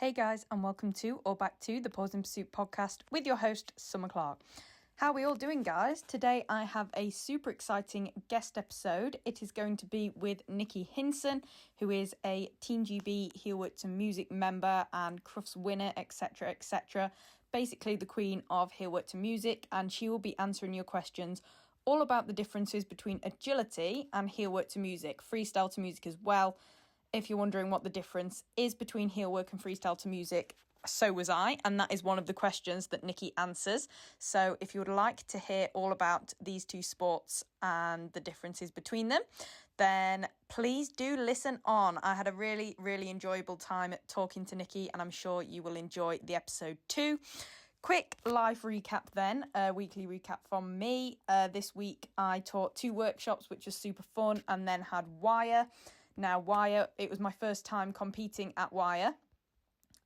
Hey guys, and welcome to or back to the Pause in Pursuit podcast with your host, Summer Clark. How are we all doing, guys? Today I have a super exciting guest episode. It is going to be with Nicci Hindson, who is a Teen GB heelwork to music member and Crufts winner, etc, etc. Basically the queen of heelwork to music, and she will be answering your questions all about the differences between agility and heelwork to music, freestyle to music as well. If you're wondering what the difference is between heelwork and freestyle to music, so was I, and that is one of the questions that Nicci answers. So if you would like to hear all about these two sports and the differences between them, then please do listen on. I had a really, really enjoyable time talking to Nicci, and I'm sure you will enjoy the episode too. Quick live recap then, weekly recap from me. This week I taught 2 workshops, which was super fun, and then had Wire. Now, Wire, it was my first time competing at Wire.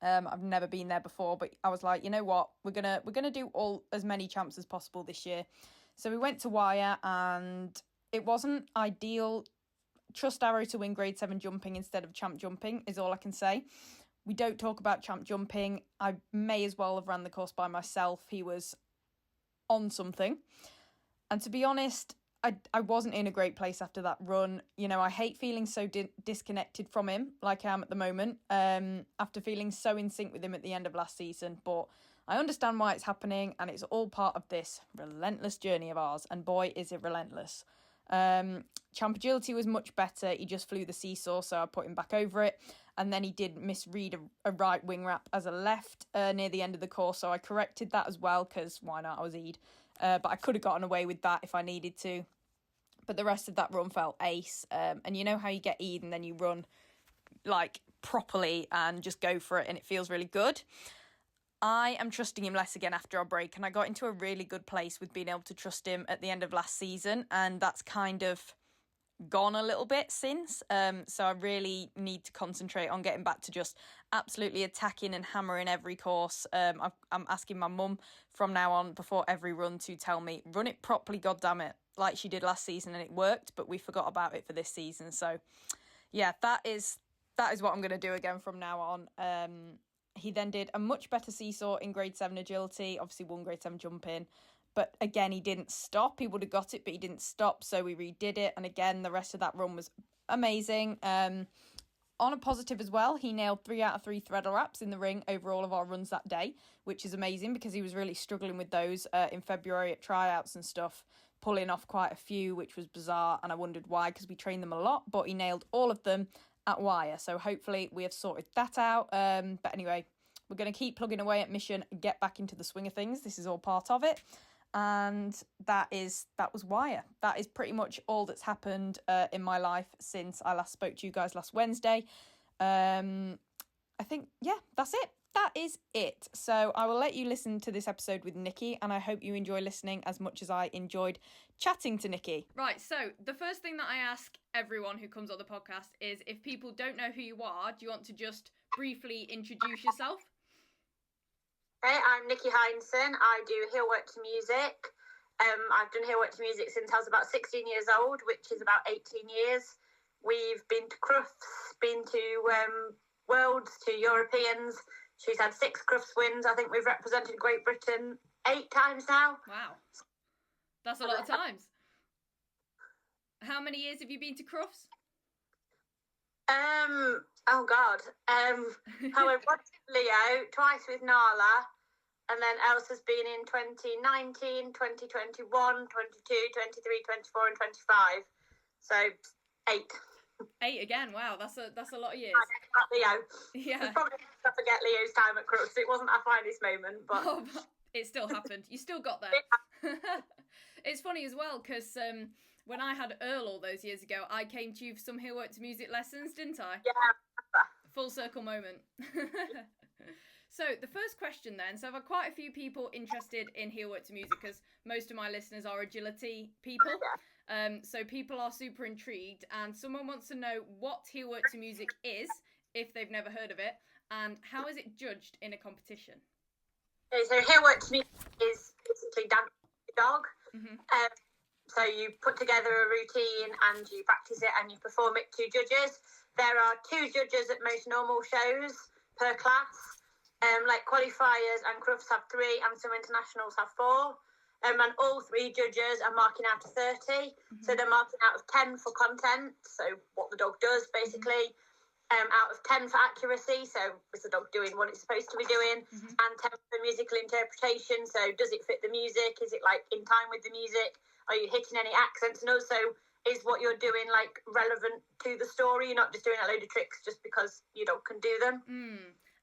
I've never been there before, but I was like, you know what, we're gonna do as many champs as possible this year. So we went to Wire, and it wasn't ideal. Trust Arrow to win grade 7 jumping instead of champ jumping is all I can say. We don't talk about champ jumping. I may as well have ran the course by myself. He was on something. And to be honest, I wasn't in a great place after that run. You know, I hate feeling so disconnected from him like I am at the moment, after feeling so in sync with him at the end of last season. But I understand why it's happening, and it's all part of this relentless journey of ours. And boy, is it relentless. Champ agility was much better. He just flew the seesaw, so I put him back over it. And then he did misread a right wing wrap as a left near the end of the course, so I corrected that as well, because why not? I was Eid. But I could have gotten away with that if I needed to. But the rest of that run felt ace. And you know how you get Eid and then you run like properly and just go for it, and it feels really good. I am trusting him less again after our break, and I got into a really good place with being able to trust him at the end of last season, and that's kind of gone a little bit since. So I really need to concentrate on getting back to just absolutely attacking and hammering every course. I'm asking my mum from now on before every run to tell me, run it properly, goddammit, like she did last season, and it worked, but we forgot about it for this season. So yeah, that is what I'm going to do again from now on. He then did a much better seesaw in grade 7 agility, obviously won grade 7 jumping. But again, he didn't stop. He would have got it, but he didn't stop. So we redid it. And again, the rest of that run was amazing. On a positive as well, he nailed 3 out of 3 threadle wraps in the ring over all of our runs that day, which is amazing because he was really struggling with those in February at tryouts and stuff, pulling off quite a few, which was bizarre. And I wondered why, because we trained them a lot, but he nailed all of them at Wire. So hopefully we have sorted that out. But anyway, we're going to keep plugging away at Mission and get back into the swing of things. This is all part of it. And that was Wire. That is pretty much all that's happened in my life since I last spoke to you guys last Wednesday. I think, yeah, that's it. That is it. So I will let you listen to this episode with Nicci, and I hope you enjoy listening as much as I enjoyed chatting to Nicci. Right, so the first thing that I ask everyone who comes on the podcast is, if people don't know who you are, do you want to just briefly introduce yourself? Hey, I'm Nicci Hindson. I do heelwork to music. I've done heelwork to music since I was about 16 years old, which is about 18 years. We've been to Crufts, been to Worlds, to Europeans. She's had 6 Crufts wins. I think we've represented Great Britain 8 times now. Wow. That's a lot of times. How many years have you been to Crufts? Oh God. However, once with Leo, twice with Nala, and then Elsa's been in 2019, 2021, 22, 23, 24 and 25. So 8. 8 again, wow, that's a lot of years. Leo. Yeah. Probably I forget Leo's time at Crufts. It wasn't our finest moment, but it still happened. You still got there. Yeah. It's funny as well, because when I had Earl all those years ago, I came to you for some heelwork to music lessons, didn't I? Yeah. Full circle moment. So the first question then, so I've had quite a few people interested in heelwork to music because most of my listeners are agility people. So people are super intrigued, and someone wants to know what heelwork to music is, if they've never heard of it, and how is it judged in a competition? Okay, so heelwork to music is basically dance with the dog. Mm-hmm. So you put together a routine and you practice it and you perform it to judges. There are 2 judges at most normal shows. per class. Like qualifiers and Crufts have 3 and some internationals have 4. And all 3 judges are marking out of 30. So they're marking out of 10 for content, so what the dog does basically. Out of 10 for accuracy, so is the dog doing what it's supposed to be doing, and 10 for musical interpretation, so does it fit the music, is it like in time with the music, are you hitting any accents, and also is what you're doing like relevant to the story, you're not just doing a load of tricks just because your dog can do them.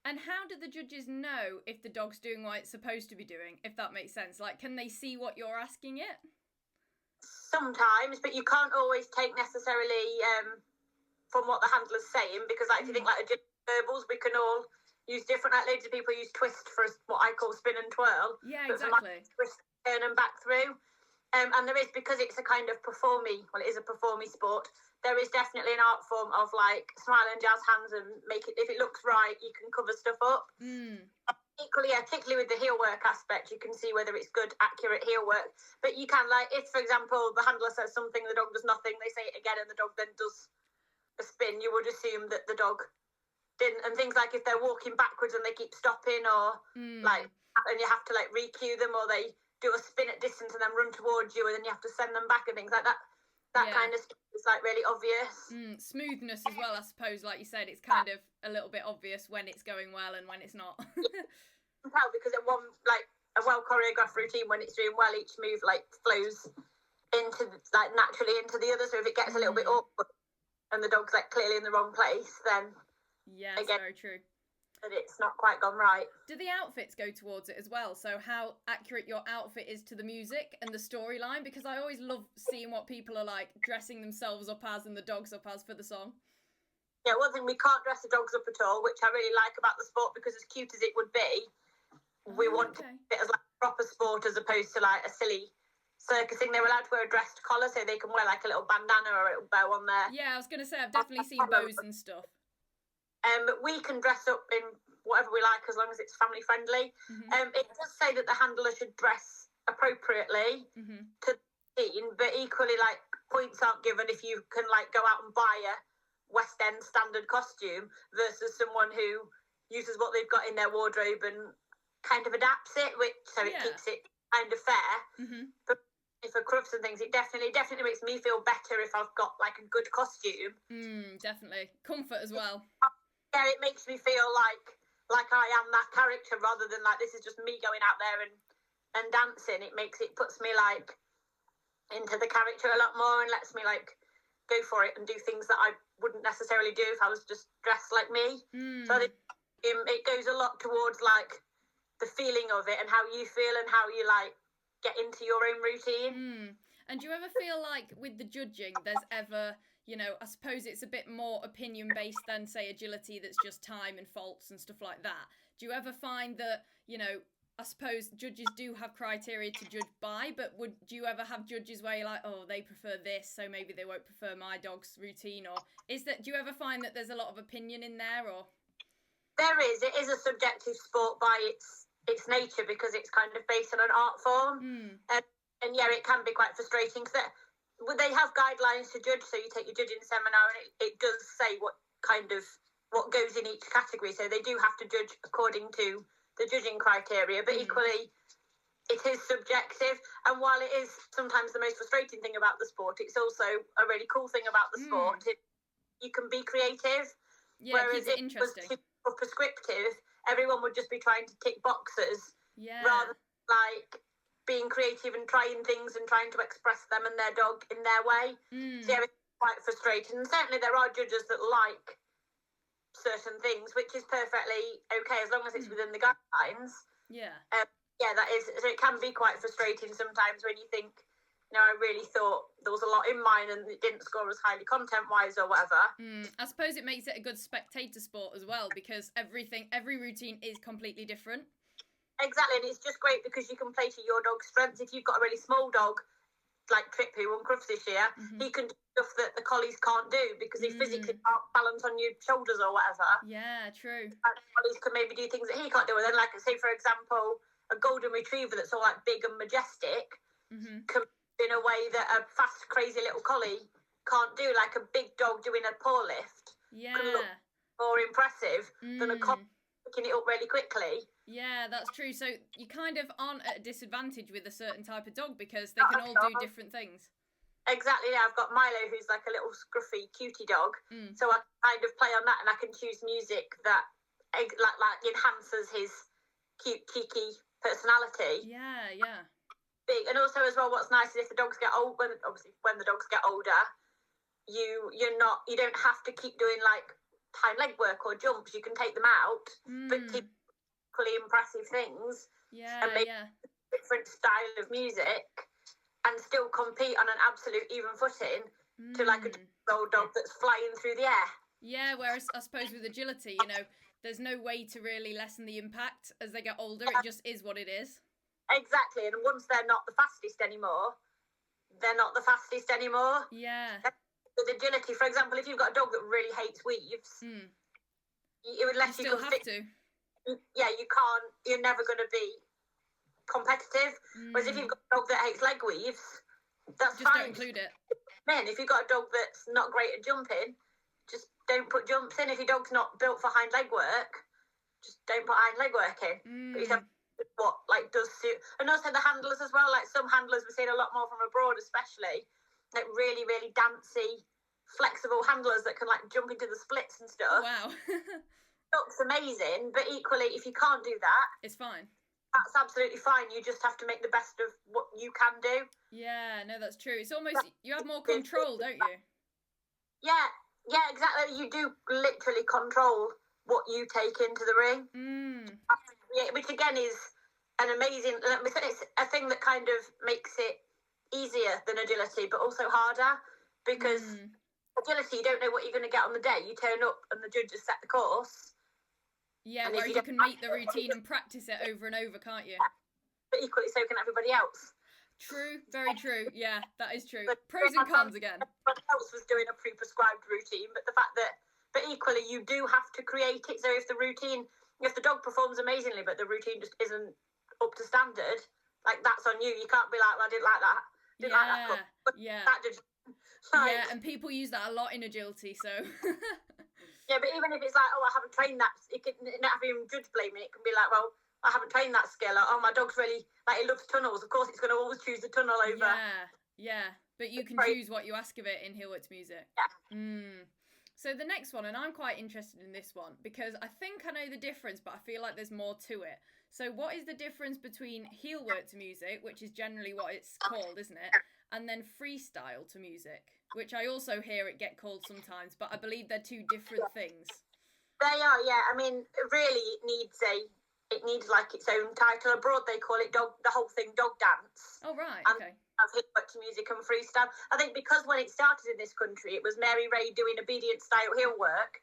And how do the judges know if the dog's doing what it's supposed to be doing, if that makes sense? Like, can they see what you're asking it? Sometimes, but you can't always take necessarily from what the handler's saying, because like if you think like verbals, we can all use different, like loads of people use twist for what I call spin and twirl. Yeah, but exactly. Twist, turn and back through. And there is, because it's a kind of it is a performy sport, there is definitely an art form of like smile and jazz hands and make it, if it looks right, you can cover stuff up. Equally, yeah, particularly with the heel work aspect, you can see whether it's good, accurate heel work. But you can, like, if, for example, the handler says something, the dog does nothing, they say it again, and the dog then does a spin, you would assume that the dog didn't. And things like if they're walking backwards and they keep stopping, or like, and you have to like re-cue them, or they do a spin at distance and then run towards you, and then you have to send them back and things like that. That kind of stuff is like really obvious. Smoothness as well, I suppose. Like you said, it's kind of a little bit obvious when it's going well and when it's not. Well, because at one, like a well choreographed routine, when it's doing well, each move like flows into like naturally into the other. So if it gets a little bit awkward and the dog's like clearly in the wrong place, then it's very true. That it's not quite gone right. Do the outfits go towards it as well? So how accurate your outfit is to the music and the storyline? Because I always love seeing what people are like dressing themselves up as and the dogs up as for the song. Yeah, one thing, we can't dress the dogs up at all, which I really like about the sport, because as cute as it would be, we want to keep it as like a proper sport as opposed to like a silly circus thing. They're allowed to wear a dressed collar, so they can wear like a little bandana or a little bow on there. Yeah, I was going to say, I've definitely seen bows and stuff. But we can dress up in whatever we like as long as it's family friendly. It does say that the handler should dress appropriately to the scene, but equally, like, points aren't given if you can like go out and buy a West End standard costume versus someone who uses what they've got in their wardrobe and kind of adapts it, it keeps it kind of fair. But for Crufts and things, it definitely makes me feel better if I've got like a good costume. Definitely comfort as well. Yeah, it makes me feel like I am that character rather than like this is just me going out there and dancing. It puts me like into the character a lot more and lets me like go for it and do things that I wouldn't necessarily do if I was just dressed like me. So I think it goes a lot towards like the feeling of it and how you feel and how you like get into your own routine. And do you ever feel like with the judging there's ever, you know, I suppose it's a bit more opinion based than say agility that's just time and faults and stuff like that. Do you ever find that, you know, I suppose judges do have criteria to judge by, but do you ever have judges where you're like, oh, they prefer this, so maybe they won't prefer my dog's routine? Or do you ever find that there's a lot of opinion in there? Or there is. It is a subjective sport by its nature because it's kind of based on an art form. And yeah, it can be quite frustrating because they have guidelines to judge. So you take your judging seminar and it does say what goes in each category. So they do have to judge according to the judging criteria, but equally it is subjective. And while it is sometimes the most frustrating thing about the sport, it's also a really cool thing about the sport. You can be creative. Yeah, whereas it keeps it interesting. Was too prescriptive, everyone would just be trying to tick boxes rather than like being creative and trying things and trying to express them and their dog in their way. So yeah, it's quite frustrating. And certainly there are judges that like certain things, which is perfectly okay as long as it's within the guidelines. That is. So it can be quite frustrating sometimes when you think, you know, I really thought there was a lot in mine and it didn't score as highly content wise or whatever. I suppose it makes it a good spectator sport as well because every routine is completely different. Exactly, and it's just great because you can play to your dog's strengths. If you've got a really small dog, like Trip, who won Crufts this year, he can do stuff that the collies can't do because he physically can't balance on your shoulders or whatever. Yeah, true. And collies can maybe do things that he can't do. And then, like, say, for example, a golden retriever that's all, like, big and majestic can in a way that a fast, crazy little collie can't do. Like, a big dog doing a paw lift can look more impressive than a collie picking it up really quickly. Yeah, that's true. So you kind of aren't at a disadvantage with a certain type of dog because they can all do different things. Exactly, yeah. I've got Milo, who's like a little scruffy cutie dog. So I kind of play on that, and I can choose music that like enhances his cute, cheeky personality. Yeah, yeah. Big. And also as well, what's nice is if the dogs get old, when the dogs get older, you don't have to keep doing like hind leg work or jumps. You can take them out, but keep equally impressive things. Yeah, and make yeah. different style of music. And still compete on an absolute even footing to like a old dog that's flying through the air. Yeah, whereas I suppose with agility, you know, there's no way to really lessen the impact as they get older. It just is what it is. Exactly, and once they're not the fastest anymore, they're not the fastest anymore. Yeah. With agility, for example, if you've got a dog that really hates weaves, unless you still have to. Yeah, you can't. You're never going to be competitive. Whereas if you've got a dog that hates leg weaves, that's just fine. Don't include it. Then if you've got a dog that's not great at jumping, just don't put jumps in. If your dog's not built for hind leg work, just don't put hind leg work in. But you have what like does suit. And also the handlers as well, like some handlers we're seeing a lot more from abroad, especially like really, really dancey, flexible handlers that can like jump into the splits and stuff. Wow. Looks amazing, but equally if you can't do that, it's fine. That's absolutely fine. You just have to make the best of what you can do. Yeah, no, that's true. It's almost, you have more control, don't you? Yeah, exactly. You do literally control what you take into the ring. Yeah, which again is an amazing, it's a thing that kind of makes it easier than agility, but also harder because agility, you don't know what you're going to get on the day. You turn up and the judges set the course. Yeah, whereas you can meet the routine and practice it over and over, can't you? But equally, so can everybody else. True, very true. Yeah, that is true. Pros and cons again. Everyone else was doing a pre-prescribed routine, but the fact that, but equally, you do have to create it. So if the dog performs amazingly, but the routine just isn't up to standard, like that's on you. You can't be like, well, I didn't like that. Didn't like that. Yeah. That did. Yeah, and people use that a lot in agility, so. Yeah, but even if it's like, oh, I haven't trained that, it can not having judge blaming. It can be like, well, I haven't trained that skill. Or, oh, my dog's really like it loves tunnels. Of course, it's going to always choose the tunnel over. Yeah. But you can choose what you ask of it in heelwork music. Yeah. So the next one, and I'm quite interested in this one because I think I know the difference, but I feel like there's more to it. So what is the difference between heelwork to music, which is generally what it's called, isn't it? And then freestyle to music, which I also hear it get called sometimes, but I believe they're two different things. They are, yeah. I mean, really, it needs like its own title. Abroad, they call it the whole thing dog dance. Oh, right, okay. Heelwork to music and freestyle. I think because when it started in this country, it was Mary Ray doing obedient style heelwork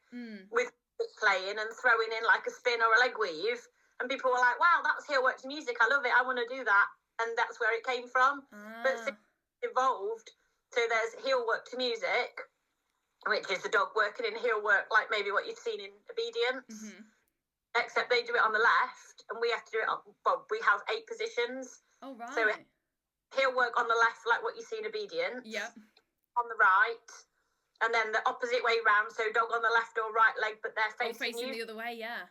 with playing and throwing in like a spin or a leg weave, and people were like, "Wow, that's heelwork to music. I love it. I want to do that." And that's where it came from. But since it evolved, so there's heelwork to music, which is the dog working in heelwork, like maybe what you've seen in obedience. Except they do it on the left, and we have to do it on. Well, we have 8 positions. Oh, right. So he'll work on the left, like what you see in obedience. Yeah. On the right, and then the opposite way round. So dog on the left or right leg, but they're facing you. The other way, yeah.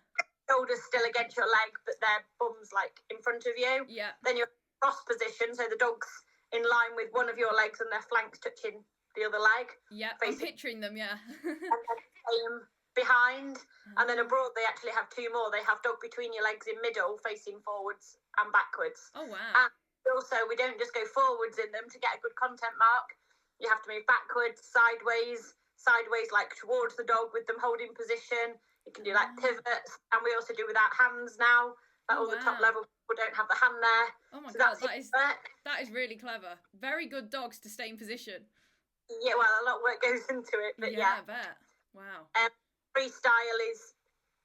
Shoulders still against your leg, but their bum's like in front of you. Yeah. Then you're cross position, so the dog's in line with one of your legs and their flanks touching the other leg. Yeah, I'm picturing them, yeah. And then aim behind, and then abroad they actually have 2 more. They have dog between your legs in middle, facing forwards and backwards. Oh, wow. And also, we don't just go forwards in them to get a good content mark. You have to move backwards, sideways like towards the dog with them holding position. You can do like pivots, and we also do without hands now. All the top level people don't have the hand there. Oh my god, that is really clever. Very good dogs to stay in position. Yeah, well, a lot of work goes into it, but yeah. I bet. Wow. Freestyle is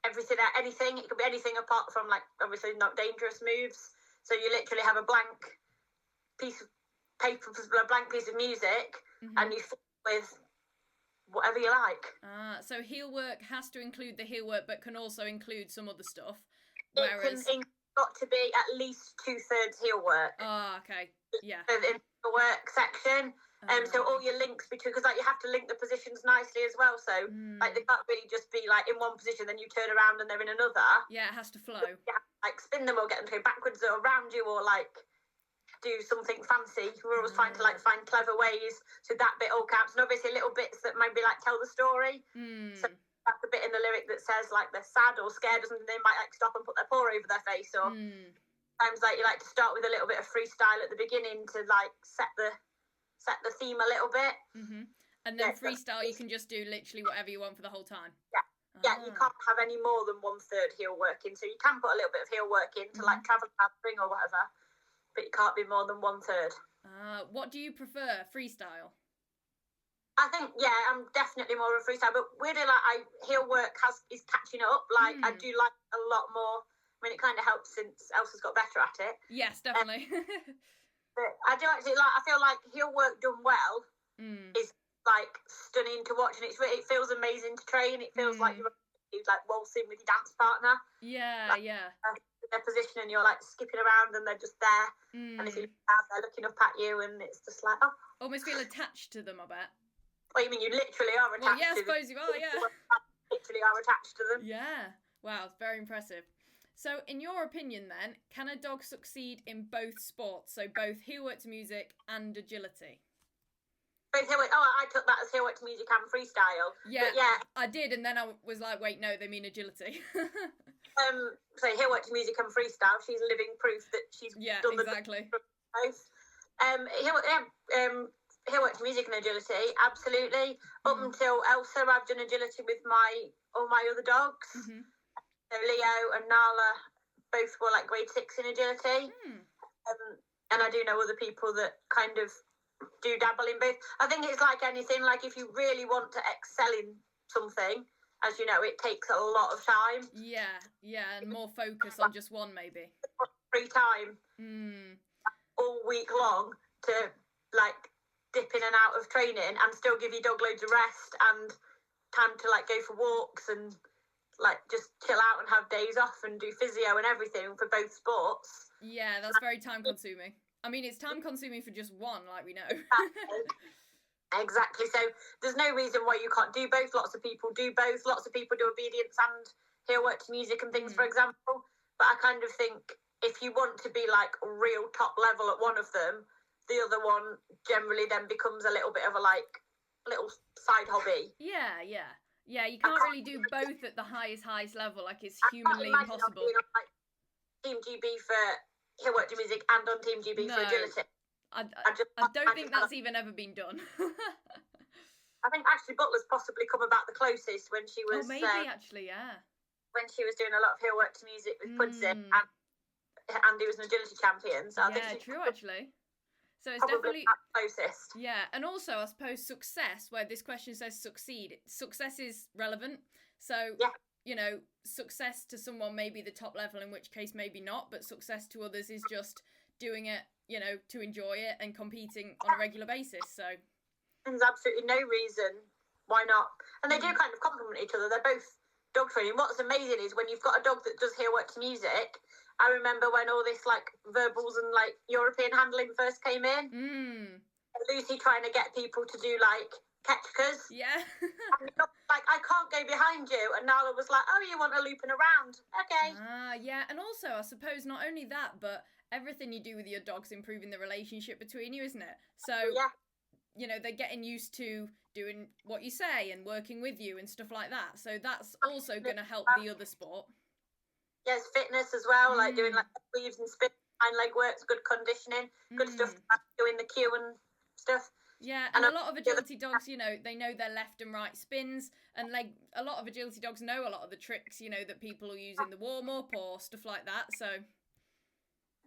anything. It could be anything apart from like obviously not dangerous moves. So you literally have a blank piece of paper, a blank piece of music, and you fill with whatever you like. So heelwork has to include the heelwork, but can also include some other stuff. Whereas it's got to be at least 2/3 heelwork. Oh, okay. Yeah. So in the work section, So all your links between, because like you have to link the positions nicely as well. So like they can't really just be like in one position, then you turn around and they're in another. Yeah, it has to flow. Yeah, like spin them or get them to go backwards or around you, or like do something fancy. We're always trying to like find clever ways, so that bit all counts. And obviously little bits that maybe like tell the story. So that's a bit in the lyric that says like they're sad or scared or something. They might like stop and put their paw over their face, or sometimes like you like to start with a little bit of freestyle at the beginning to like set the theme a little bit. And then freestyle, you can just do literally whatever you want for the whole time. Yeah, you can't have any more than 1/3 heel work in. So you can put a little bit of heel work in to like travel around the ring or whatever, but you can't be more than 1/3. What do you prefer, freestyle? I think, I'm definitely more of a freestyle, but weirdly, like, heel work is catching up. Like, I do like a lot more. I mean, it kind of helps since Elsa's got better at it. Yes, definitely. But I do actually like, I feel like heel work done well is, like, stunning to watch, and it feels amazing to train. It feels like you're, like, waltzing with your dance partner. Yeah, like, their position, and you're, like, skipping around, and they're just there. And if you look down, they're looking up at you, and it's just like, oh. Almost feel attached to them, I bet. Well, you mean you literally are attached to them? Yeah, I suppose you are, yeah. Literally are attached to them. Yeah. Wow, it's very impressive. So, in your opinion then, can a dog succeed in both sports? So, both heel work to music and agility? Both heel work. Oh, I took that as heel work to music and freestyle. Yeah, but yeah. I did, and then I was like, wait, no, they mean agility. So heel work to music and freestyle, she's living proof that she's done exactly. both. Heel work to music and agility, absolutely. Up until Elsa, I've done agility with all my other dogs. So Leo and Nala both were like grade 6 in agility. And I do know other people that kind of do dabble in both. I think it's like anything, like if you really want to excel in something, as you know, it takes a lot of time. Yeah, and more focus on just one maybe. Free time all week long to like dip in and out of training and still give your dog loads of rest and time to like go for walks and like just chill out and have days off and do physio and everything for both sports. Yeah, that's very time consuming. I mean, it's time consuming for just one, like we know. Exactly. So there's no reason why you can't do both. Lots of people do both. Lots of people do obedience and heel work to music and things, for example. But I kind of think if you want to be like real top level at one of them, the other one generally then becomes a little bit of a like little side hobby. Yeah, you can't really do both at the highest level. Like it's humanly impossible. Being on, like, Team GB for heel work to music and on Team GB for agility. I don't think that's even ever been done. I think Ashley Butler's possibly come about the closest when she was. Oh, maybe actually, yeah. When she was doing a lot of heel work to music with Pudsey, and Andy was an agility champion. So I think she's true actually. So it's probably definitely closest. Yeah, and also I suppose success, where this question says succeed, success is relevant. So you know, success to someone may be the top level, in which case maybe not, but success to others is just doing it, you know, to enjoy it and competing on a regular basis. So there's absolutely no reason why not. And they do kind of complement each other. They're both dog training. What's amazing is when you've got a dog that does heel work to music. I remember when all this like verbals and like European handling first came in. Lucy trying to get people to do like ketchkas. Yeah. Like, I can't go behind you. And Nala was like, oh, you want a looping around? Okay. Yeah. And also, I suppose not only that, but everything you do with your dog's improving the relationship between you, isn't it? So, you know, they're getting used to doing what you say and working with you and stuff like that. So that's also going to help the other sport. Yes, fitness as well, like doing like weaves and spin, hind leg works, good conditioning, good stuff, doing the cue and stuff. Yeah, and a lot of agility dogs, you know, they know their left and right spins, and like a lot of agility dogs know a lot of the tricks, you know, that people will use in the warm-up or stuff like that, so.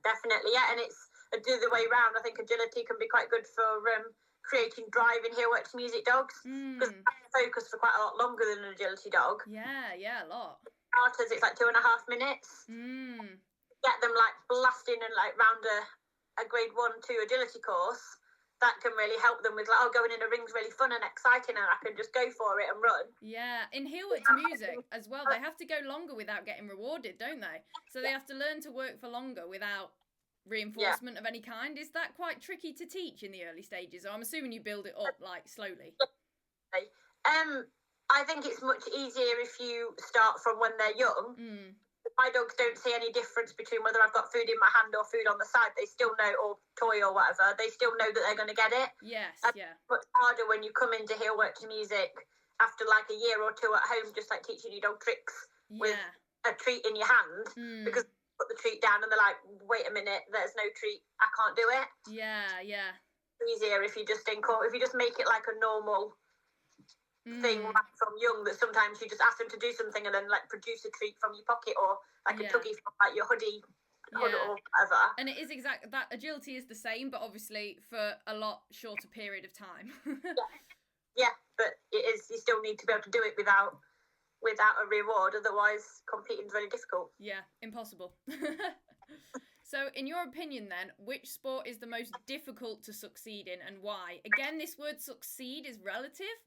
Definitely, yeah, and it's the other way around. I think agility can be quite good for creating drive in heel work to music dogs, because they focus for quite a lot longer than an agility dog. Yeah, a lot. Starters, it's like 2.5 minutes. Get them like blasting and like round a grade 1-2 agility course. That can really help them with like, going in a ring's really fun and exciting, and I can just go for it and run. Yeah, in heel work to music as well, they have to go longer without getting rewarded, don't they? So they have to learn to work for longer without reinforcement of any kind. Is that quite tricky to teach in the early stages? Or I'm assuming you build it up like slowly. I think it's much easier if you start from when they're young. My dogs don't see any difference between whether I've got food in my hand or food on the side. They still know, or toy or whatever, they still know that they're going to get it. Yes, yeah. It's much harder when you come into heel work to music after like a year or two at home, just like teaching your dog tricks with a treat in your hand, because you put the treat down and they're like, wait a minute, there's no treat, I can't do it. Yeah. It's easier if you just make it like a normal thing right from young, that sometimes you just ask them to do something and then like produce a treat from your pocket, or like a tuggy from like your hoodie hood or whatever. And it is exactly that. Agility is the same, but obviously for a lot shorter period of time. But it is, you still need to be able to do it without a reward, otherwise competing is very difficult. Impossible. So in your opinion then, which sport is the most difficult to succeed in and why? Again, this word succeed is relative.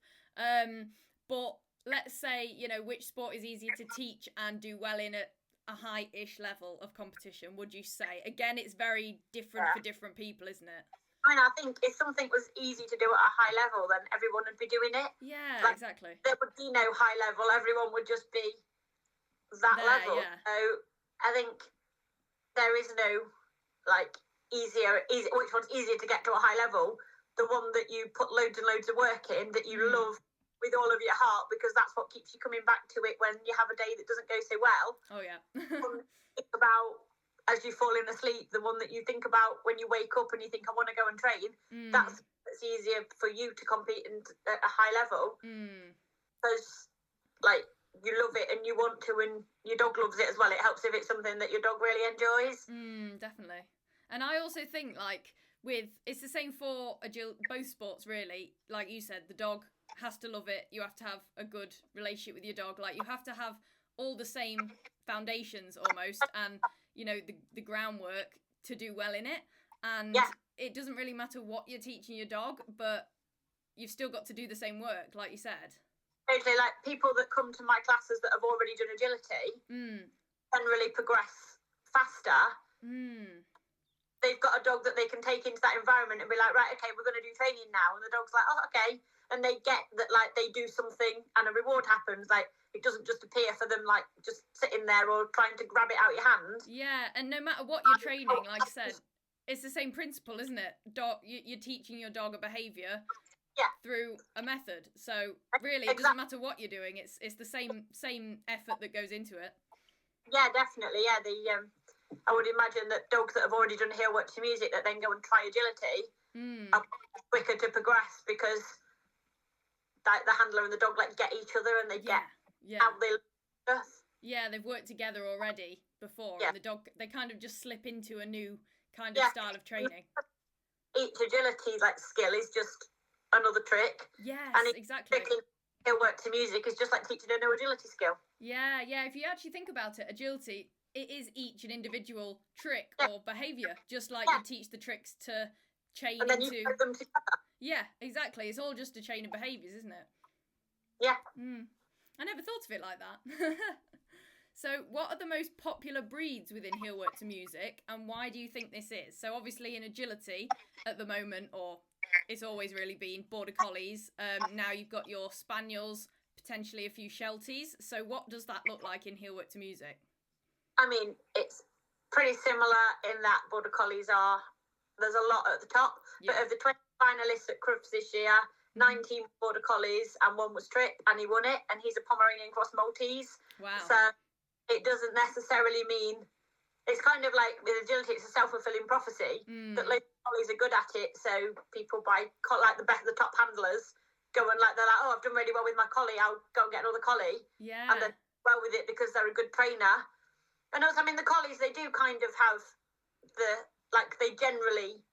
But let's say, which sport is easier to teach and do well in at a high-ish level of competition, would you say? Again, it's very different for different people, isn't it? I mean, I think if something was easy to do at a high level, then everyone would be doing it. Yeah, exactly. There would be no high level. Everyone would just be that level. Yeah. So I think there is no, easy, which one's easier to get to a high level. The one that you put loads and loads of work in, that you love with all of your heart, because that's what keeps you coming back to it when you have a day that doesn't go so well. Oh, yeah. Think about as you fall in asleep, the one that you think about when you wake up and you think, I want to go and train, that's easier for you to compete at a high level. Because, you love it and you want to, and your dog loves it as well. It helps if it's something that your dog really enjoys. Definitely. And I also think, it's the same for both sports, really. Like you said, the dog has to love it. You have to have a good relationship with your dog. You have to have all the same foundations almost, and the groundwork to do well in it. And it doesn't really matter what you're teaching your dog, but you've still got to do the same work, like you said. Totally. Like people that come to my classes that have already done agility generally progress faster. They've got a dog that they can take into that environment and be like, right, okay, we're going to do training now. And the dog's like, oh, okay. And they get that, they do something and a reward happens. It doesn't just appear for them, just sitting there or trying to grab it out your hand. Yeah, and no matter what you're training, like I said, it's the same principle, isn't it? You're teaching your dog a behaviour through a method. So really, it doesn't matter what you're doing. It's the same effort that goes into it. Yeah, definitely. Yeah, I would imagine that dogs that have already done heel work to music that then go and try agility are quicker to progress, because the handler and the dog get each other and they get how they look. Yeah, they've worked together already before, and the dog, they kind of just slip into a new kind of style of training. Each agility skill is just another trick. Yes, and exactly. Heel work to music is just like teaching a new agility skill. Yeah. If you actually think about it, agility, it is each an individual trick or behaviour, just like you teach the tricks to chain and then into. You put them together. Yeah, exactly. It's all just a chain of behaviours, isn't it? Yeah. I never thought of it like that. So, what are the most popular breeds within heel work to music, and why do you think this is? So, obviously, in agility at the moment, or it's always really been border collies. Now you've got your spaniels, potentially a few shelties. So, what does that look like in heel work to music? I mean, it's pretty similar in that border collies there's a lot at the top, but of the 20 finalists at Crufts this year, 19 border collies and one was Trip, and he won it, and he's a Pomeranian cross Maltese. Wow. So it doesn't necessarily mean, it's kind of like with agility, it's a self-fulfilling prophecy that local collies are good at it, so people buy the top handlers go and they're like, oh, I've done really well with my collie, I'll go and get another collie. Yeah. And then well with it because they're a good trainer. And also, I mean, the collies, they do kind of have they generally,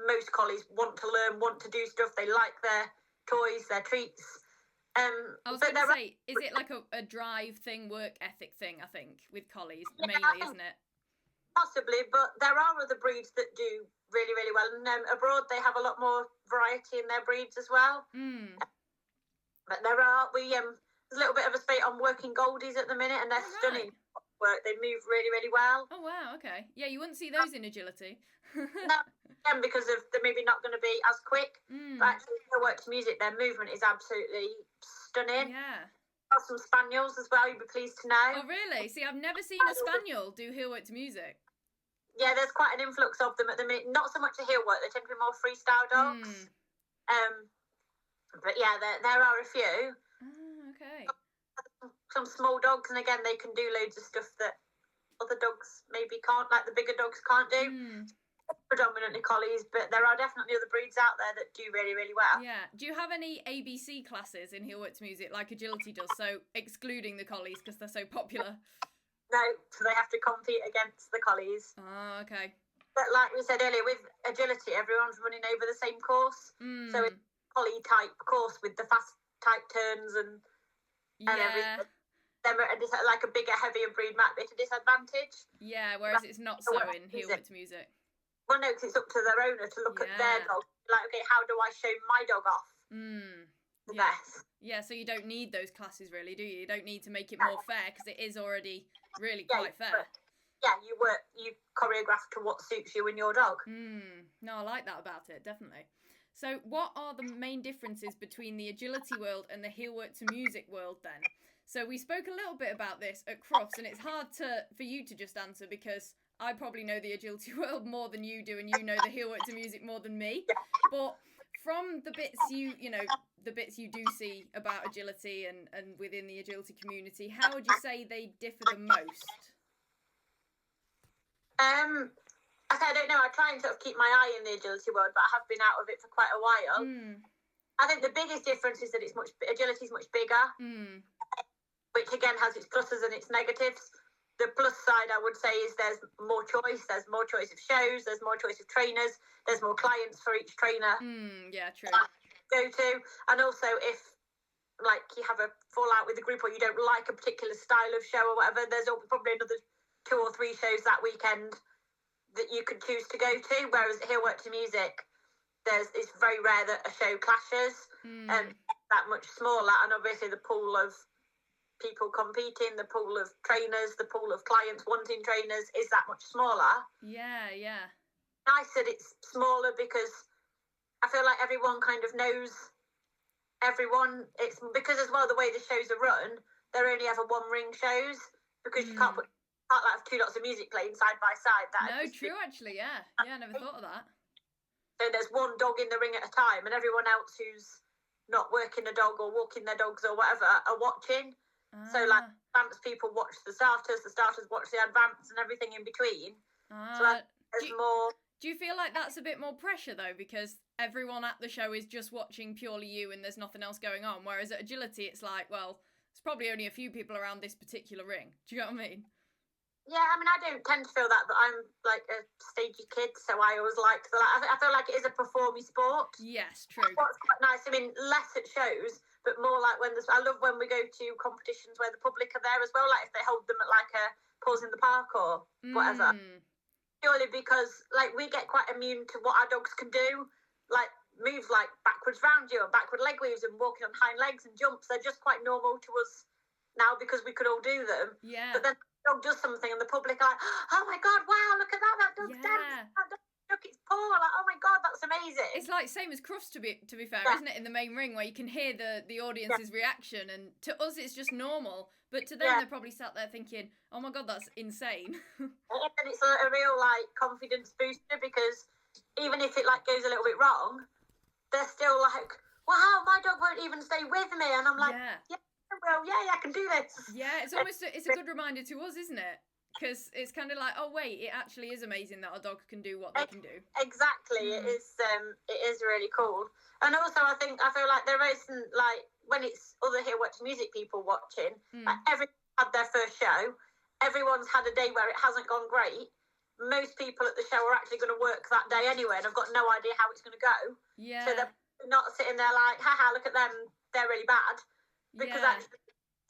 most collies want to learn, want to do stuff. They like their toys, their treats. I was going to say, is it like a drive thing, work ethic thing, I think, with collies, mainly, isn't it? Possibly, but there are other breeds that do really, really well. And abroad, they have a lot more variety in their breeds as well. But there's a little bit of a spate on working goldies at the minute, and they're stunning. work. They move really, really well. Oh, wow, okay. Yeah, you wouldn't see those in agility. No, again, because they're maybe not going to be as quick. But actually, heel work to music, their movement is absolutely stunning. Yeah. Got some spaniels as well, you'd be pleased to know. Oh, really? See, I've never seen a spaniel do heel work to music. Yeah, there's quite an influx of them at the minute. Not so much a heel work, they tend to be more freestyle dogs. But yeah, there are a few. Oh, okay. Some small dogs, and again, they can do loads of stuff that other dogs maybe can't, like the bigger dogs can't do. Predominantly collies, but there are definitely other breeds out there that do really, really well. Yeah. Do you have any ABC classes in heel work to music like agility does? So excluding the collies because they're so popular. No, so they have to compete against the collies. Oh, okay. But like we said earlier, with agility, everyone's running over the same course. So it's a collie type course with the fast type turns and everything. It's like a bigger, heavier breed might be at a disadvantage. Yeah, whereas it's not so in heel work to music. Well, no, because it's up to their owner to look at their dog. Like, okay, how do I show my dog off the best? Yeah, so you don't need those classes, really, do you? You don't need to make it more fair, because it is already really quite fair. Yeah, you choreograph to what suits you and your dog. No, I like that about it, definitely. So what are the main differences between the agility world and the heel work to music world, then? So we spoke a little bit about this at Crufts, and it's hard for you to just answer because I probably know the agility world more than you do, and you know the heel work to music more than me. But from the bits the bits you do see about agility and within the agility community, how would you say they differ the most? I don't know. I try and sort of keep my eye in the agility world, but I have been out of it for quite a while. I think the biggest difference is that agility is much bigger, which again has its pluses and its negatives. The plus side, I would say, is there's more choice. There's more choice of shows. There's more choice of trainers. There's more clients for each trainer. Yeah, true. Go to, and also if like you have a fallout with the group or you don't like a particular style of show or whatever, there's probably another 2 or 3 shows that weekend that you could choose to go to. Whereas heel work to music, it's very rare that a show clashes and that much smaller. And obviously the pool of people competing, the pool of trainers, the pool of clients wanting trainers is that much smaller. Yeah. Nice that it's smaller because I feel like everyone kind of knows everyone. It's because as well the way the shows are run, they're only ever 1 ring shows because you can't have 2 lots of music playing side by side. Actually, yeah, I never thought of that. So there's 1 dog in the ring at a time, and everyone else who's not working a dog or walking their dogs or whatever are watching. So like advanced people watch the starters watch the advanced and everything in between. So there's more. Do you feel like that's a bit more pressure though, because everyone at the show is just watching purely you and there's nothing else going on, whereas at agility it's like, well, there's probably only a few people around this particular ring. Do you know what I mean? Yeah, I mean, I don't tend to feel that, but I'm like a stagey kid, so I always liked I feel like it is a performy sport. Yes, true. What's quite nice, I mean, less at shows, but more like I love when we go to competitions where the public are there as well, like if they hold them at like a pause in the park or whatever. Purely because like we get quite immune to what our dogs can do, like moves like backwards round you and backward leg weaves and walking on hind legs and jumps. They're just quite normal to us now because we could all do them. Yeah. But then dog does something and the public are like, oh my god, wow, look at that dog's dancing, that dog took its paw, like, oh my god, that's amazing. It's like same as Crufts to be fair, isn't it, in the main ring where you can hear the audience's reaction, and to us it's just normal, but to them they're probably sat there thinking, oh my god, that's insane. And it's a real like confidence booster because even if it like goes a little bit wrong, they're still like, wow, my dog won't even stay with me, and I'm like, well, I can do this. Yeah, it's almost it's a good reminder to us, isn't it? Because it's kind of like, oh wait, it actually is amazing that our dog can do what they can do. Exactly, it is really cool. And also, I feel like there isn't like when it's other heel work to music people watching, like everyone had their first show, everyone's had a day where it hasn't gone great. Most people at the show are actually going to work that day anyway, and I've got no idea how it's going to go. Yeah. So they're not sitting there like, haha, look at them, they're really bad. Because actually,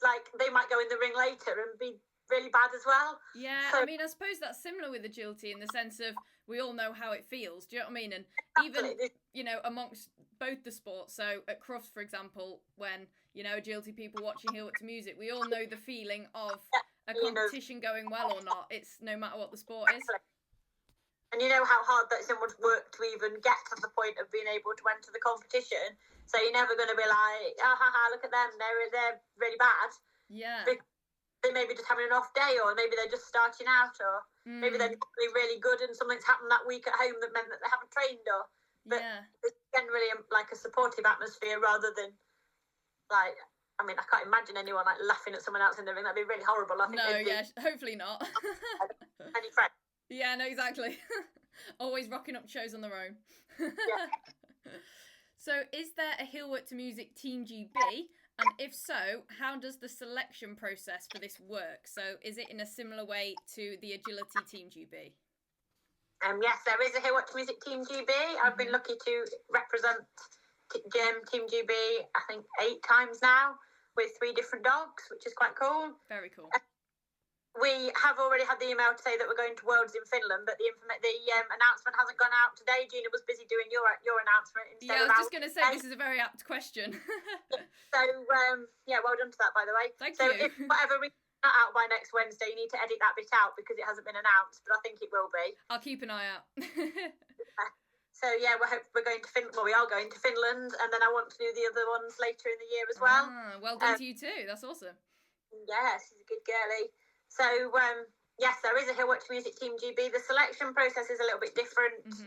like, they might go in the ring later and be really bad as well. Yeah, so, I mean, I suppose that's similar with agility in the sense of we all know how it feels. Do you know what I mean? And even, amongst both the sports. So at Crufts, for example, when, agility people watching heel work to music, we all know the feeling of a competition going well or not. It's no matter what the sport is. And you know how hard that someone's worked to even get to the point of being able to enter the competition. So you're never going to be like, oh, haha, look at them, they're really bad. Yeah. They maybe just having an off day, or maybe they're just starting out, or maybe they're really, really good and something's happened that week at home that meant that they haven't trained, but it's generally like a supportive atmosphere rather than like, I mean, I can't imagine anyone like laughing at someone else in the ring. That'd be really horrible. I think hopefully not. Any friends. Yeah, no, exactly. Always rocking up shows on their own. Yeah. So, is there a heelwork to music Team GB? And if so, how does the selection process for this work? So, is it in a similar way to the agility Team GB? Yes, there is a heelwork to music Team GB. I've been lucky to represent Team GB, I think 8 times now, with 3 different dogs, which is quite cool. Very cool. We have already had the email to say that we're going to Worlds in Finland, but the announcement hasn't gone out today. Gina was busy doing your announcement. I was just going to say, this is a very apt question. So, well done to that, by the way. Thank you. If whatever reason it's not out by next Wednesday, you need to edit that bit out because it hasn't been announced, but I think it will be. I'll keep an eye out. So, we're going to Finland. Well, we are going to Finland, and then I want to do the other ones later in the year as well. Well done to you too. That's awesome. Yeah, she's a good girlie. So, yes, there is a heelwork to music Team GB. The selection process is a little bit different to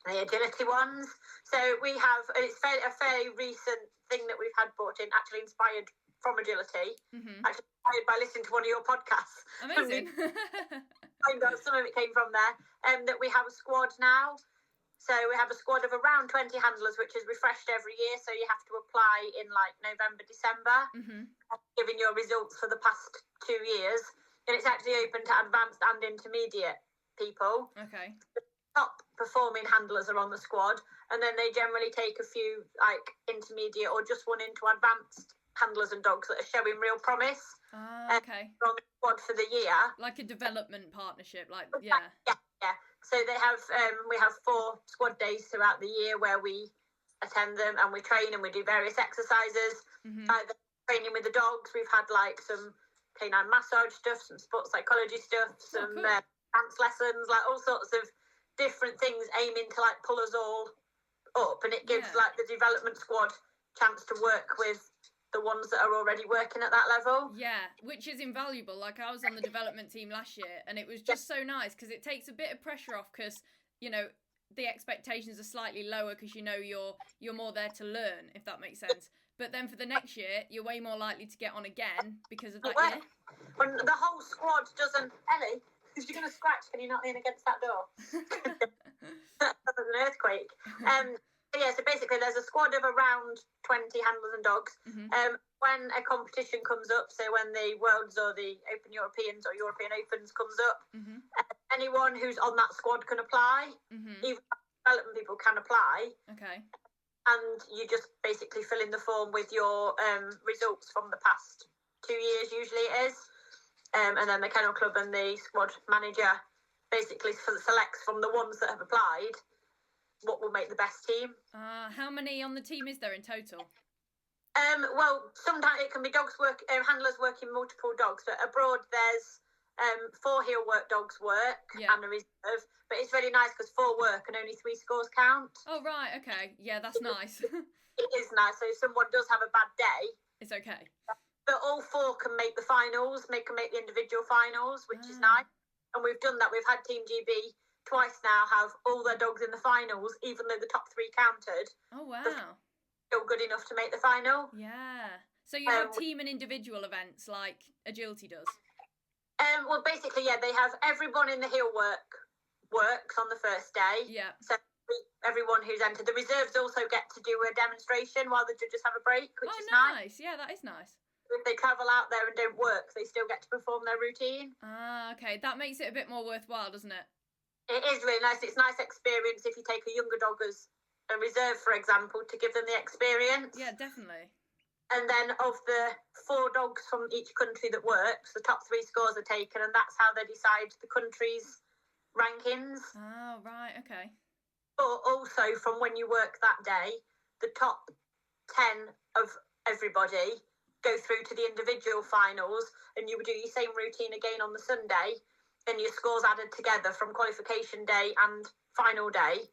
the agility ones. So it's a fairly recent thing that we've had brought in, actually inspired from agility, actually inspired by listening to one of your podcasts. Amazing. Some of it came from there. That we have a squad now. So we have a squad of around 20 handlers, which is refreshed every year. So you have to apply in like November, December, giving your results for the past 2 years. And it's actually open to advanced and intermediate people. Okay. The top performing handlers are on the squad. And then they generally take a few like intermediate or just one into advanced handlers and dogs that are showing real promise. Okay. On the squad for the year. Like a development partnership, Yeah. So they have, we have 4 squad days throughout the year where we attend them and we train and we do various exercises. Either training with the dogs, we've had like some canine massage stuff, some sports psychology stuff, some dance lessons, like all sorts of different things aiming to like pull us all up, and it gives like the development squad chance to work with the ones that are already working at that level. Yeah, which is invaluable. Like I was on the development team last year and it was just so nice because it takes a bit of pressure off because, you know, the expectations are slightly lower because you know you're more there to learn, if that makes sense. But then for the next year, you're way more likely to get on again because of that year. When the whole squad doesn't... Ellie, because you're going to scratch, can you not lean against that door? That's an earthquake. So basically there's a squad of around 20 handlers and dogs. When a competition comes up, so when the Worlds or the Open Europeans or European Opens comes up, anyone who's on that squad can apply. Even development people can apply. Okay. And you just basically fill in the form with your results from the past 2 years, usually it is. And then the Kennel Club and the squad manager basically selects from the ones that have applied what will make the best team. How many on the team is there in total? Well, sometimes it can be handlers working multiple dogs, but abroad there's 4 heelwork dogs work and a reserve. But it's really nice because 4 work and only 3 scores count. Oh, right, okay. Yeah, that's nice. It is nice. So if someone does have a bad day, it's okay. But all 4 can make the finals, can make the individual finals, which is nice. And we've done that. We've had Team GB twice now have all their dogs in the finals, even though the top 3 counted. Oh, wow. Still good enough to make the final. Yeah. So you have team and individual events like agility does? Well, basically, they have everyone in the heelwork works on the first day. Yeah. So everyone who's entered. The reserves also get to do a demonstration while the judges have a break, which is nice. Yeah, that is nice. If they travel out there and don't work, they still get to perform their routine. Okay. That makes it a bit more worthwhile, doesn't it? It is really nice. It's a nice experience if you take a younger dog as a reserve, for example, to give them the experience. Yeah, definitely. And then of the 4 dogs from each country that works, the top 3 scores are taken, and that's how they decide the country's rankings. Oh, right, okay. But also from when you work that day, the top 10 of everybody go through to the individual finals, and you would do your same routine again on the Sunday, and your scores added together from qualification day and final day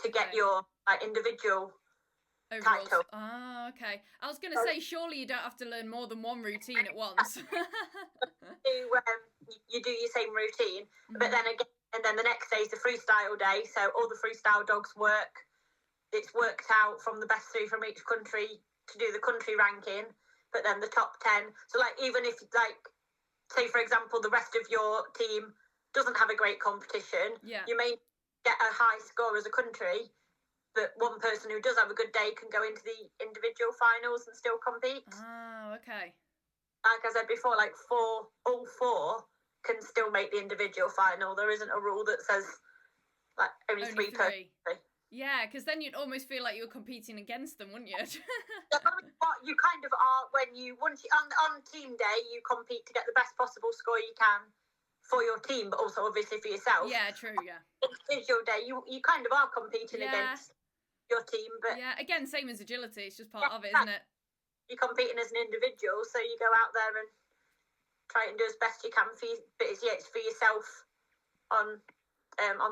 to get your individual overall title. Okay. I was going to say, surely you don't have to learn more than one routine at once. You do your same routine, but then again, and then the next day is the freestyle day, so all the freestyle dogs work. It's worked out from the best 3 from each country to do the country ranking, but then the top 10. So, like, even if, like, say, for example, the rest of your team doesn't have a great competition, you may get a high score as a country, but one person who does have a good day can go into the individual finals and still compete. Oh, okay. Like I said before, like all four can still make the individual final. There isn't a rule that says like only three. Yeah, because then you'd almost feel like you're competing against them, wouldn't you? You kind of are when you once you, on team day you compete to get the best possible score you can for your team, but also obviously for yourself. Yeah, true. Yeah. Individual day, you kind of are competing against your team, but again, same as agility. It's just part of it, isn't it? You're competing as an individual, so you go out there and try and do as best you can for you, but it's for yourself on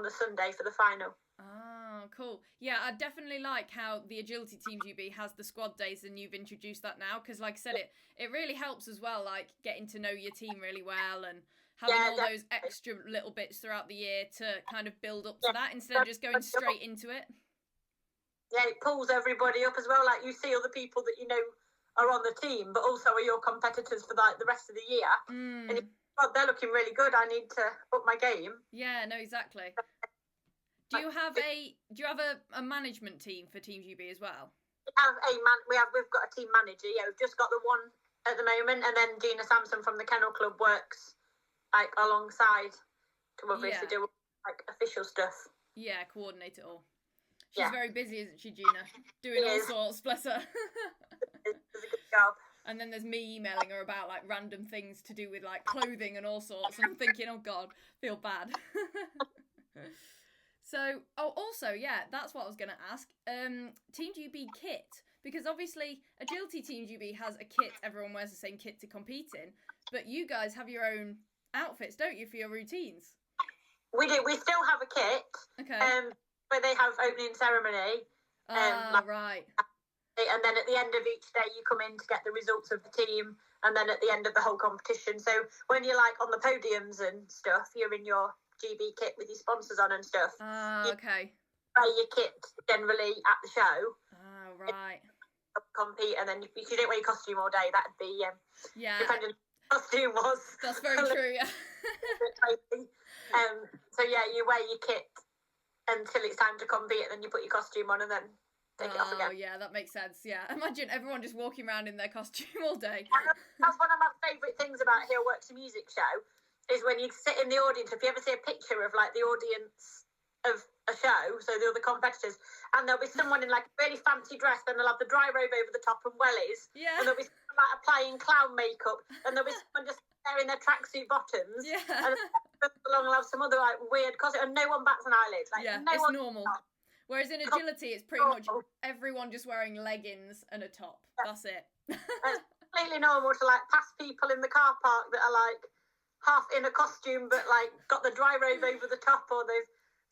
the Sunday for the final. Oh, cool. Yeah, I definitely like how the agility team GB has the squad days, and you've introduced that now, because like I said, it really helps as well, like getting to know your team really well and having all those extra little bits throughout the year to kind of build up to that instead of just going straight into it. Yeah, it pulls everybody up as well. Like you see other people that you know are on the team, but also are your competitors for like the rest of the year. And they're looking really good. I need to up my game. Yeah, no, exactly. Do you have a management team for Team GB as well? We've got a team manager. Yeah, we've just got the one at the moment, and then Gina Sampson from the Kennel Club works like alongside to obviously do like official stuff. Yeah, coordinate it all. She's very busy, isn't she, Gina? Doing all sorts, bless her. It's a good job. And then there's me emailing her about like random things to do with like clothing and all sorts, and I'm thinking, oh God, feel bad. So, also, that's what I was going to ask. Team GB kit, because obviously Agility Team GB has a kit, everyone wears the same kit to compete in, but you guys have your own outfits, don't you, for your routines? We do. We still have a kit. Okay. Where they have opening ceremony. Right. And then at the end of each day, you come in to get the results of the team, and then at the end of the whole competition. So when you're like on the podiums and stuff, you're in your GB kit with your sponsors on and stuff. Okay. Wear your kit generally at the show. Right. Compete, and then if you didn't wear your costume all day, that'd be depending on what costume was. That's very true. Yeah. So you wear your kit until it's time to compete, and then you put your costume on and then take it off again. Oh, yeah, that makes sense, yeah. Imagine everyone just walking around in their costume all day. That's one of my favourite things about Heelwork's music show, is when you sit in the audience, if you ever see a picture of, like, the audience of a show, so the other competitors, and there'll be someone in, like, a really fancy dress, then they'll have the dry robe over the top and wellies, and there'll be someone, like, applying clown makeup, and there'll be someone just there in their tracksuit bottoms, and along will have some other like weird costume, and no one bats an eyelid. Like, it's normal. Whereas in agility, it's pretty much everyone just wearing leggings and a top. That's it. It's completely normal to like pass people in the car park that are like half in a costume, but like got the dry robe over the top, or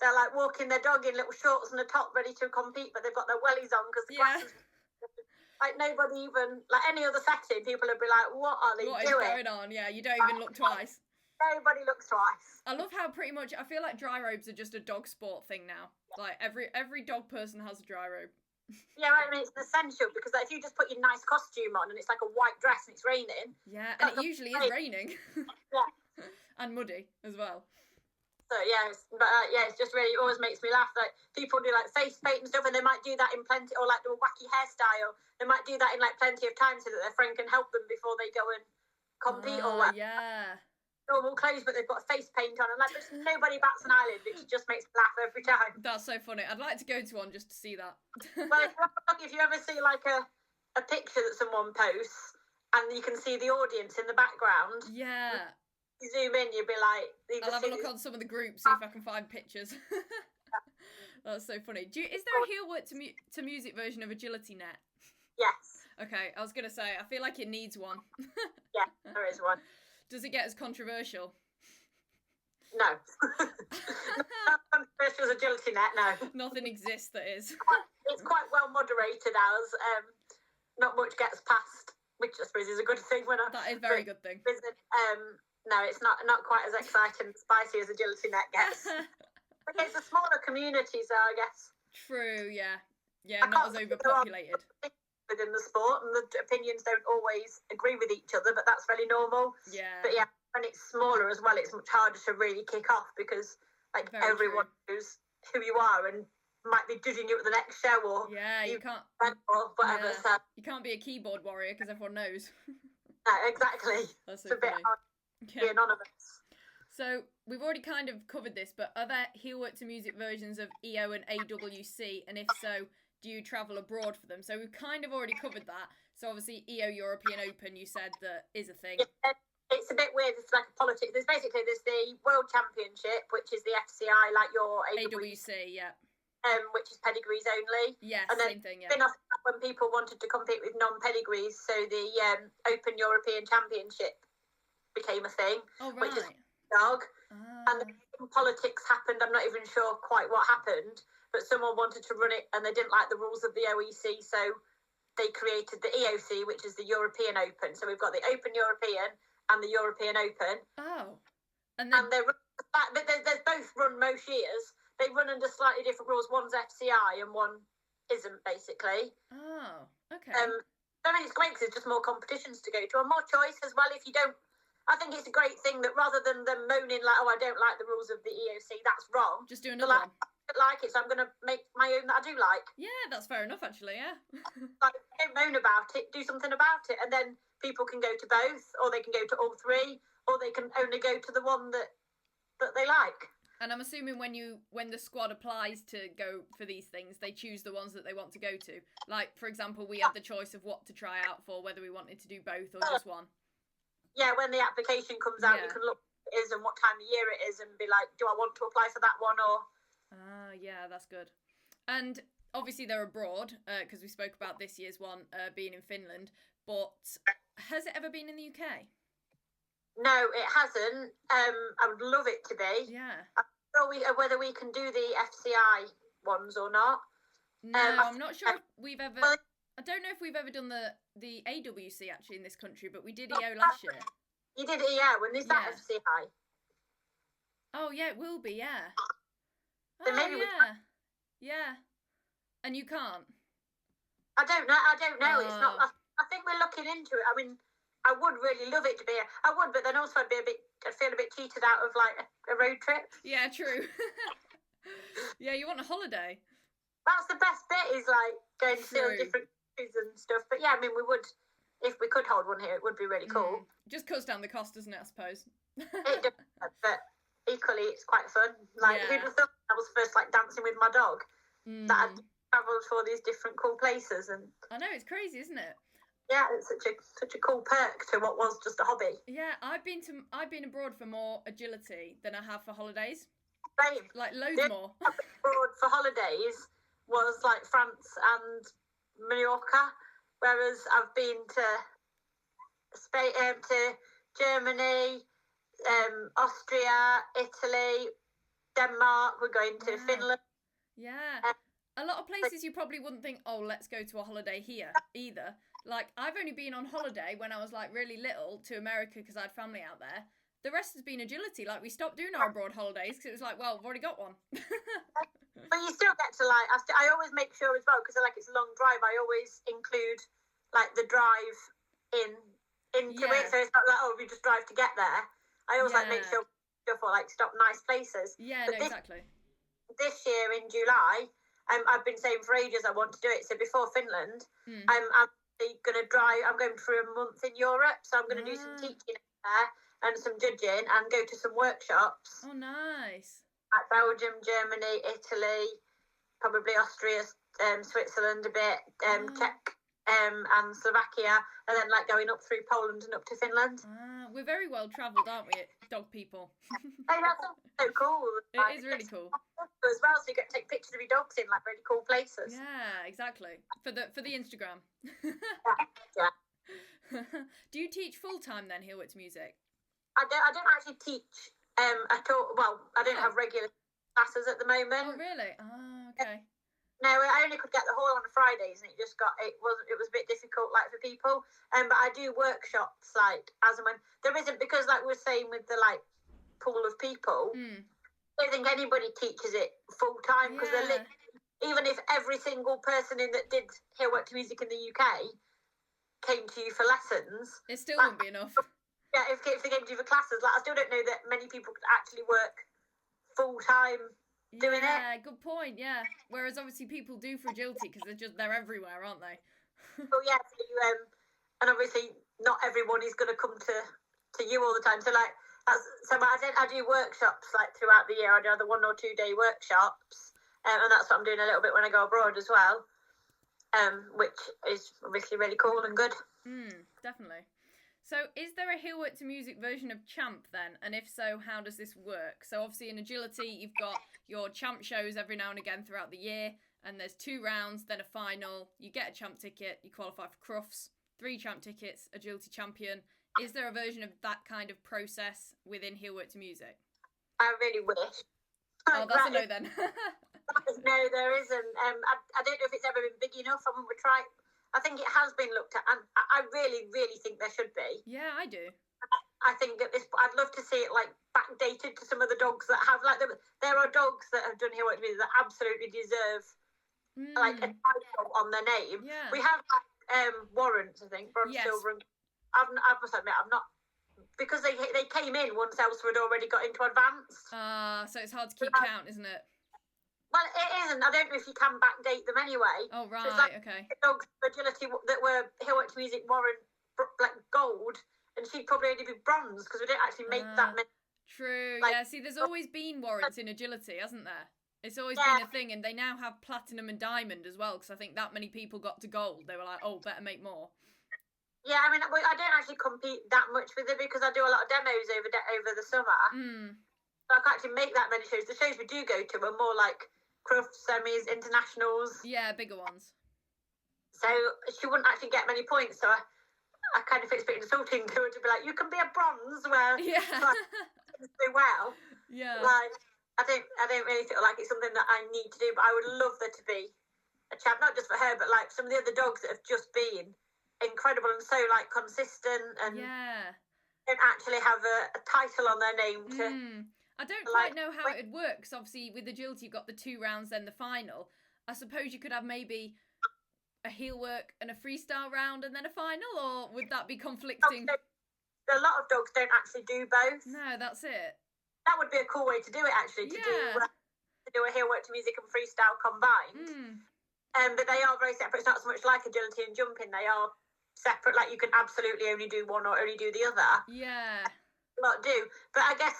they're like walking their dog in little shorts and a top, ready to compete, but they've got their wellies on because the grass is. Like, nobody even, like, any other setting, people would be like, what are they doing? What is going on? Yeah, you don't even look twice. Nobody looks twice. I love how pretty much, I feel like dry robes are just a dog sport thing now. Like, every dog person has a dry robe. Yeah, I mean, it's essential, because like, if you just put your nice costume on and it's like a white dress and it's raining. Yeah, and it usually is raining. Yeah. And muddy as well. So it's just really, it always makes me laugh. Like people do like face paint and stuff, and they might do that in plenty, or like do a wacky hairstyle. They might do that in like plenty of time so that their friend can help them before they go and compete or whatever. Yeah. Normal clothes, but they've got face paint on, and like there's nobody bats an eyelid, which just makes me laugh every time. That's so funny. I'd like to go to one just to see that. Well, if you ever see like a picture that someone posts, and you can see the audience in the background. Yeah. You zoom in, you'll be like... I'll have a look on some of the groups, see if I can find pictures. That's so funny. Is there a heelwork to music version of Agility Net? Yes. Okay, I was going to say, I feel like it needs one. Yeah, there is one. Does it get as controversial? No. Not controversial as agility net, no. Nothing exists that is. It's quite well moderated as not much gets past, which I suppose is a good thing. That is a very good thing. No, it's not quite as exciting and spicy as agility net gets. But it's a smaller community, so I guess. True, yeah. Yeah, not as overpopulated. Within the sport, and the opinions don't always agree with each other, but that's very normal. Yeah. But yeah, when it's smaller as well, it's much harder to really kick off because like Very everyone knows who you are and might be judging you at the next show or you can't or whatever. Yeah. So you can't be a keyboard warrior because everyone knows. no, exactly. That's so it's a bit funny. hard to be anonymous. So we've already kind of covered this, but are there heelwork to music versions of EO and AWC? And if so, do you travel abroad for them? So we've kind of already covered that. So obviously EO European Open, you said that is a thing. Yeah, it's a bit weird. It's like a politics. There's the World Championship, which is the FCI, like your AWC, yeah. Which is pedigrees only. Yes, and then same thing, yeah. Been off when people wanted to compete with non-pedigrees, so the Open European Championship became a thing. Oh, right. Which is dog. And then politics happened. I'm not even sure quite what happened, but someone wanted to run it and they didn't like the rules of the OEC, so they created the EOC, which is the European Open. So we've got the Open European and the European Open. Oh. And they're both run most years. They run under slightly different rules. One's FCI and one isn't, basically. Oh, okay. I mean, it's great because there's just more competitions to go to and more choice as well. If you don't, I think it's a great thing that rather than them moaning like, oh, I don't like the rules of the EOC, that's wrong. Just do another one. I don't like it, so I'm going to make my own that I do like. Yeah, that's fair enough, actually, yeah. Like, don't moan about it, do something about it, and then people can go to both, or they can go to all three, or they can only go to the one that they like. And I'm assuming when the squad applies to go for these things, they choose the ones that they want to go to. Like, for example, we had the choice of what to try out for, whether we wanted to do both or just one. Yeah, when the application comes out, you can look what it is and what time of year it is and be like, do I want to apply for that one or... Ah, yeah, that's good. And obviously they're abroad, because we spoke about this year's one being in Finland, but has it ever been in the UK? No, it hasn't. I would love it to be. Yeah. I'm not sure whether we can do the FCI ones or not. No, I'm not sure if we've ever... Well, I don't know if we've ever done the AWC actually in this country, but we did EO last year. You did EO, and is that FCI? Oh, yeah, it will be, yeah. So maybe Yeah. And you can't? I don't know. It's not... I think we're looking into it. I mean, I would really love it to be. I would, but then also I'd feel a bit cheated out of like a road trip. Yeah, true. Yeah, you want a holiday. That's the best bit, is like going to see all different countries and stuff. But yeah, I mean, we would, if we could hold one here, it would be really cool. Just cuts down the cost, doesn't it, I suppose? It does, but equally it's quite fun. Like, who'd have thought I was first like dancing with my dog, that I'd travelled to all these different cool places. And I know, it's crazy, isn't it? Yeah, it's such a cool perk to what was just a hobby. Yeah, I've been abroad for more agility than I have for holidays. Same. Like loads more. Abroad for holidays was like France and Mallorca, whereas I've been to Spain, to Germany, Austria, Italy, Denmark. We're going to Finland. Yeah. A lot of places you probably wouldn't think, oh, let's go to a holiday here either. Like, I've only been on holiday when I was, like, really little to America because I had family out there. The rest has been agility. Like, we stopped doing our abroad holidays because it was like, well, I've already got one. But you still get to, like, I always make sure as well, because, like, it's a long drive, I always include, like, the drive into it. So it's not like, oh, we just drive to get there. I always, like, make sure for, like, stop nice places. Yeah, no, exactly. This year in July... I've been saying for ages I want to do it. So before Finland, I'm going to drive. I'm going for a month in Europe, so I'm going to do some teaching there and some judging and go to some workshops. Oh, nice! Like Belgium, Germany, Italy, probably Austria, Switzerland a bit, Czech, and Slovakia, and then like going up through Poland and up to Finland. We're very well travelled, aren't we, dog people? Hey, that's so cool. It is really cool. As well, so you get to take pictures of your dogs in like really cool places. Yeah, exactly. For the Instagram. Yeah. Do you teach full time then, heelwork to music? I don't actually teach at all. Well, I don't have regular classes at the moment. Oh really? Oh, okay. No, I only could get the hall on Fridays, and it was a bit difficult, like for people. But I do workshops, like as and when there isn't, because like we were saying with the like pool of people, I don't think anybody teaches it full time, because even if every single person that did heelwork to music in the UK came to you for lessons, it still wouldn't be enough. Yeah, if they came to you for classes, like I still don't know that many people could actually work full time. Doing it. Yeah, good point. Yeah, whereas obviously people do for agility because they're everywhere, aren't they? Well, yeah. So and obviously not everyone is going to come to you all the time. So like I do workshops like throughout the year. I do the 1 or 2 day workshops, and that's what I'm doing a little bit when I go abroad as well, which is obviously really cool and good. Definitely. So is there a heelwork to music version of Champ then? And if so, how does this work? So obviously in agility, you've got your Champ shows every now and again throughout the year, and there's 2 rounds, then a final. You get a Champ ticket, you qualify for Crufts, 3 Champ tickets, agility champion. Is there a version of that kind of process within heelwork to music? I really wish. Oh, that's a no then. No, there isn't. I don't know if it's ever been big enough. I mean, we try. I think it has been looked at, and I really, really think there should be. Yeah, I do. I think that I'd love to see it like backdated to some of the dogs that have like there are dogs that have done heelwork to music that absolutely deserve like a title on their name. Yeah. We have like warrants, I think, bronze, silver, and I must admit I'm not, because they came in once Elsford had already got into advanced. So it's hard to keep count, isn't it? Well, it isn't. I don't know if you can backdate them anyway. Oh, right, so it's like okay. Dogs for agility that were heelwork to music warrant like gold, and she'd probably only be bronze because we don't actually make that many. True, like, yeah. See, there's always been warrants in agility, hasn't there? It's always been a thing, and they now have platinum and diamond as well, because I think that many people got to gold. They were like, oh, better make more. Yeah, I mean, I don't actually compete that much with it because I do a lot of demos over the summer. So I can't actually make that many shows. The shows we do go to are more like Crufts, semis, internationals. Yeah, bigger ones. So she wouldn't actually get many points. So I kind of think it's a bit insulting to her to be like, you can be a bronze where like, do well. Yeah. Like I don't really feel like it's something that I need to do, but I would love there to be a champ, not just for her, but like some of the other dogs that have just been incredible and so like consistent and don't actually have a title on their name to. I don't quite know how it works. Obviously, with agility, you've got the 2 rounds, then the final. I suppose you could have maybe a heelwork and a freestyle round and then a final, or would that be conflicting? A lot of dogs don't actually do both. No, that's it. That would be a cool way to do it, actually, to do a heelwork to music and freestyle combined. But they are very separate. It's not so much like agility and jumping. They are separate. Like you can absolutely only do one or only do the other. Yeah. A lot do. But I guess,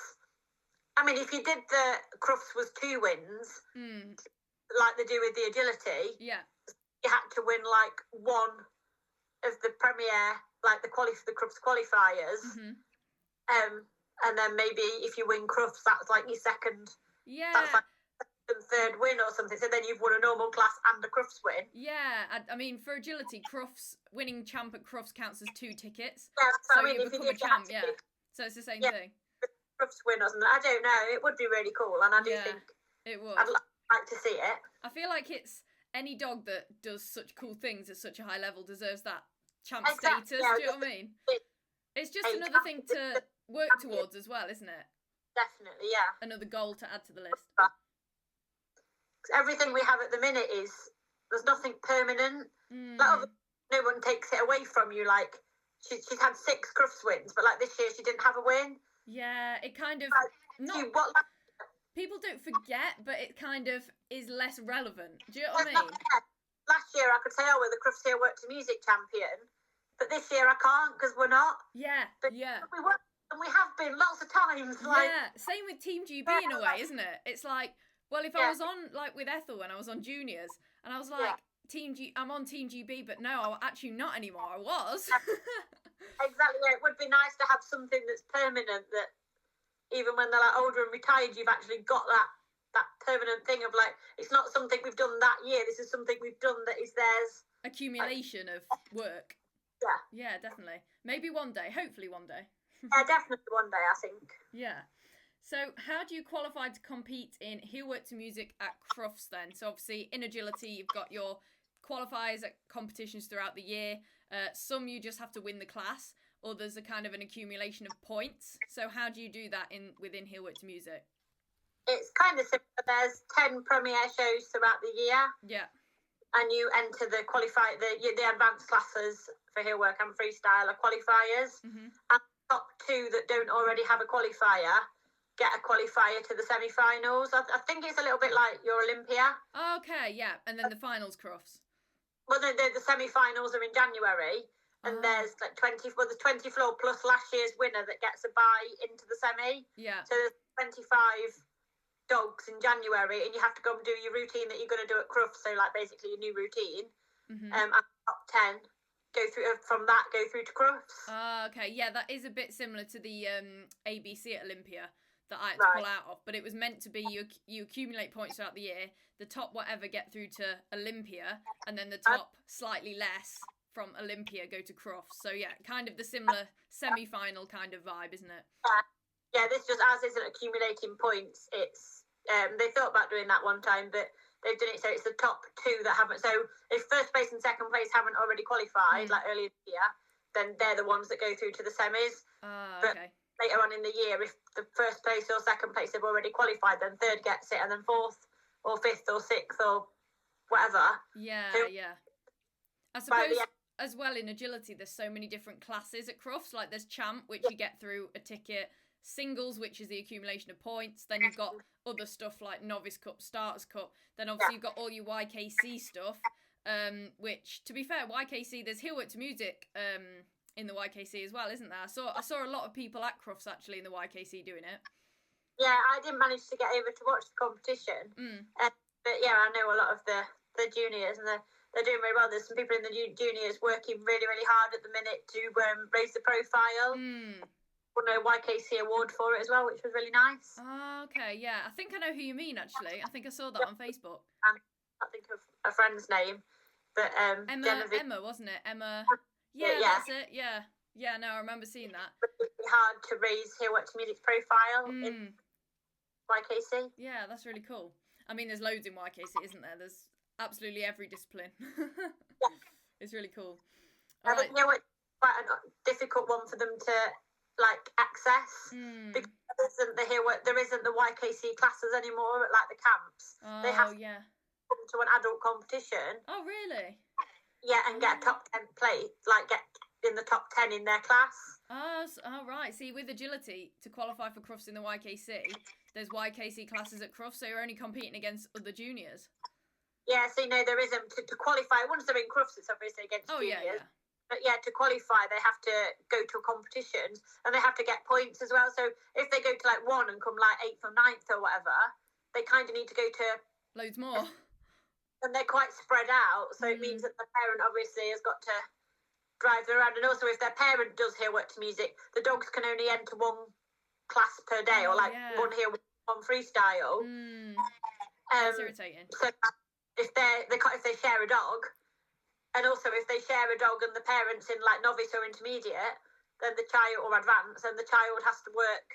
I mean, if you did the Crufts was 2 wins, like they do with the agility, you had to win like one of the premier, like the Crufts qualifiers, and then maybe if you win Crufts, that's like your second. Yeah. That's like your 3rd win or something. So then you've won a normal class and a Crufts win. Yeah, I mean for agility, winning champ at Crufts counts as 2 tickets. Yeah, so I mean, you become a champ. So it's the same thing. Crufts win or something. I don't know. It would be really cool, and I do think it would. I'd like to see it. I feel like it's any dog that does such cool things at such a high level deserves that champ status. Yeah, do you know what I mean? It's just another thing to work towards as well, isn't it? Definitely, yeah. Another goal to add to the list. Everything we have at the minute there's nothing permanent. Like, no one takes it away from you. Like she's had 6 Crufts wins, but like this year she didn't have a win. Yeah, it kind of people don't forget, but it kind of is less relevant. Do you know what I mean? Last year I could say, we're the Crufts heelwork to music champion, but this year I can't because we're not. Yeah, but we were, and we have been lots of times. Like, same with Team GB in a way, isn't it? It's like, well, if I was on like with Ethel when I was on juniors, and I was like, I'm on Team GB, but no, I'm actually not anymore. I was. Exactly. Yeah, it would be nice to have something that's permanent, that even when they're like older and retired, you've actually got that permanent thing of like, it's not something we've done that year. This is something we've done that is theirs. Accumulation of work. Yeah. Yeah, definitely. Maybe one day. Hopefully one day. Yeah, definitely one day, I think. Yeah. So how do you qualify to compete in heelwork to music at Crufts then? So obviously in agility, you've got your qualifiers at competitions throughout the year. Some you just have to win the class. Others are kind of an accumulation of points. So how do you do that within heelwork to music? It's kind of simple. There's 10 premiere shows throughout the year. Yeah. And you enter the advanced classes for heelwork and freestyle are qualifiers. Mm-hmm. And the top 2 that don't already have a qualifier get a qualifier to the semi-finals. I think it's a little bit like your Olympia. Okay, yeah. And then the finals Crufts. Well, the semi-finals are in January. And there's like 20 floor plus last year's winner that gets a bye into the semi. Yeah. So there's 25 dogs in January, and you have to go and do your routine that you're going to do at Crufts. So like basically your new routine. Mm-hmm. And top 10 go through to Crufts. Okay, yeah, that is a bit similar to the ABC at Olympia that I had to pull out of, but it was meant to be you accumulate points throughout the year, the top whatever get through to Olympia, and then the top slightly less from Olympia go to Crufts. So yeah, kind of the similar semi-final kind of vibe, isn't it? Yeah, this just as isn't accumulating points. It's they thought about doing that one time, but they've done it so it's the top 2 that haven't. So if first place and second place haven't already qualified, like earlier this year, then they're the ones that go through to the semis. Okay. But later on in the year, if the first place or second place have already qualified, then third gets it, and then fourth or fifth or sixth or whatever. Yeah, so, yeah. I suppose as well in agility, there's so many different classes at Crufts. Like there's champ, which you get through a ticket. Singles, which is the accumulation of points. Then you've got other stuff like Novice Cup, Starters Cup. Then obviously you've got all your YKC stuff, which, to be fair, YKC, there's heelwork to music in the YKC as well, isn't there? I saw a lot of people at Crufts actually in the YKC doing it. Yeah, I didn't manage to get over to watch the competition. But yeah, I know a lot of the juniors, and they're doing very well. There's some people in the juniors working really, really hard at the minute to raise the profile. Won a YKC award for it as well, which was really nice. Okay, yeah. I think I know who you mean, actually. I think I saw that on Facebook. I can't think of a friend's name, but Emma, wasn't it? Emma. Yeah, that's it. Yeah. Yeah, no, I remember seeing that. It's really hard to raise heelwork to music's profile in YKC. Yeah, that's really cool. I mean, there's loads in YKC, isn't there? There's absolutely every discipline. It's really cool. I think heelwork's quite a difficult one for them to access because there isn't the YKC classes anymore at the camps. They have to come to an adult competition. Oh, really? Yeah, and get a top 10 place, get in the top 10 in their class. Oh, right. See, with agility, to qualify for Crufts in the YKC, there's YKC classes at Crufts, so you're only competing against other juniors. Yeah, so there isn't to qualify. Once they're in Crufts, it's obviously against juniors. Yeah. But yeah, to qualify, they have to go to a competition, and they have to get points as well. So if they go to 1 and come 8th or 9th or whatever, they kind of need to go to loads more. And they're quite spread out, so it means that the parent obviously has got to drive them around. And also, if their parent does heelwork to music, the dogs can only enter 1 class per day, or 1 heelwork, 1 freestyle. That's irritating. So if they share a dog. And also, if they share a dog and the parents in novice or intermediate, then the child, or advanced, then the child has to work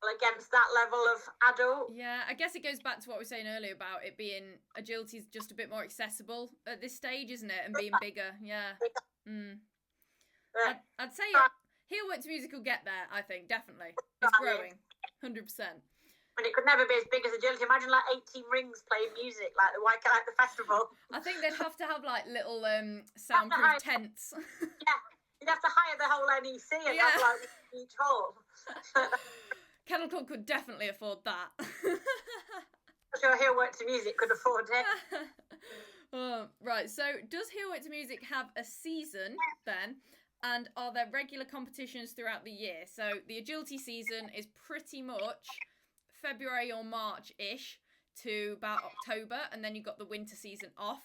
against that level of adult. Yeah, I guess it goes back to what we were saying earlier about it being agility is just a bit more accessible at this stage, isn't it? And being bigger, yeah. I'd say heelwork to music will get there. I think definitely it's growing, 100%. And it could never be as big as agility. Imagine 18 rings playing music the festival. I think they'd have to have little soundproof tents. Yeah, you'd have to hire the whole NEC and have each hall. Kennel Club could definitely afford that. I'm sure heelwork to music could afford it. Right, so does heelwork to music have a season then? And are there regular competitions throughout the year? So the agility season is pretty much February or March-ish to about October, and then you've got the winter season off.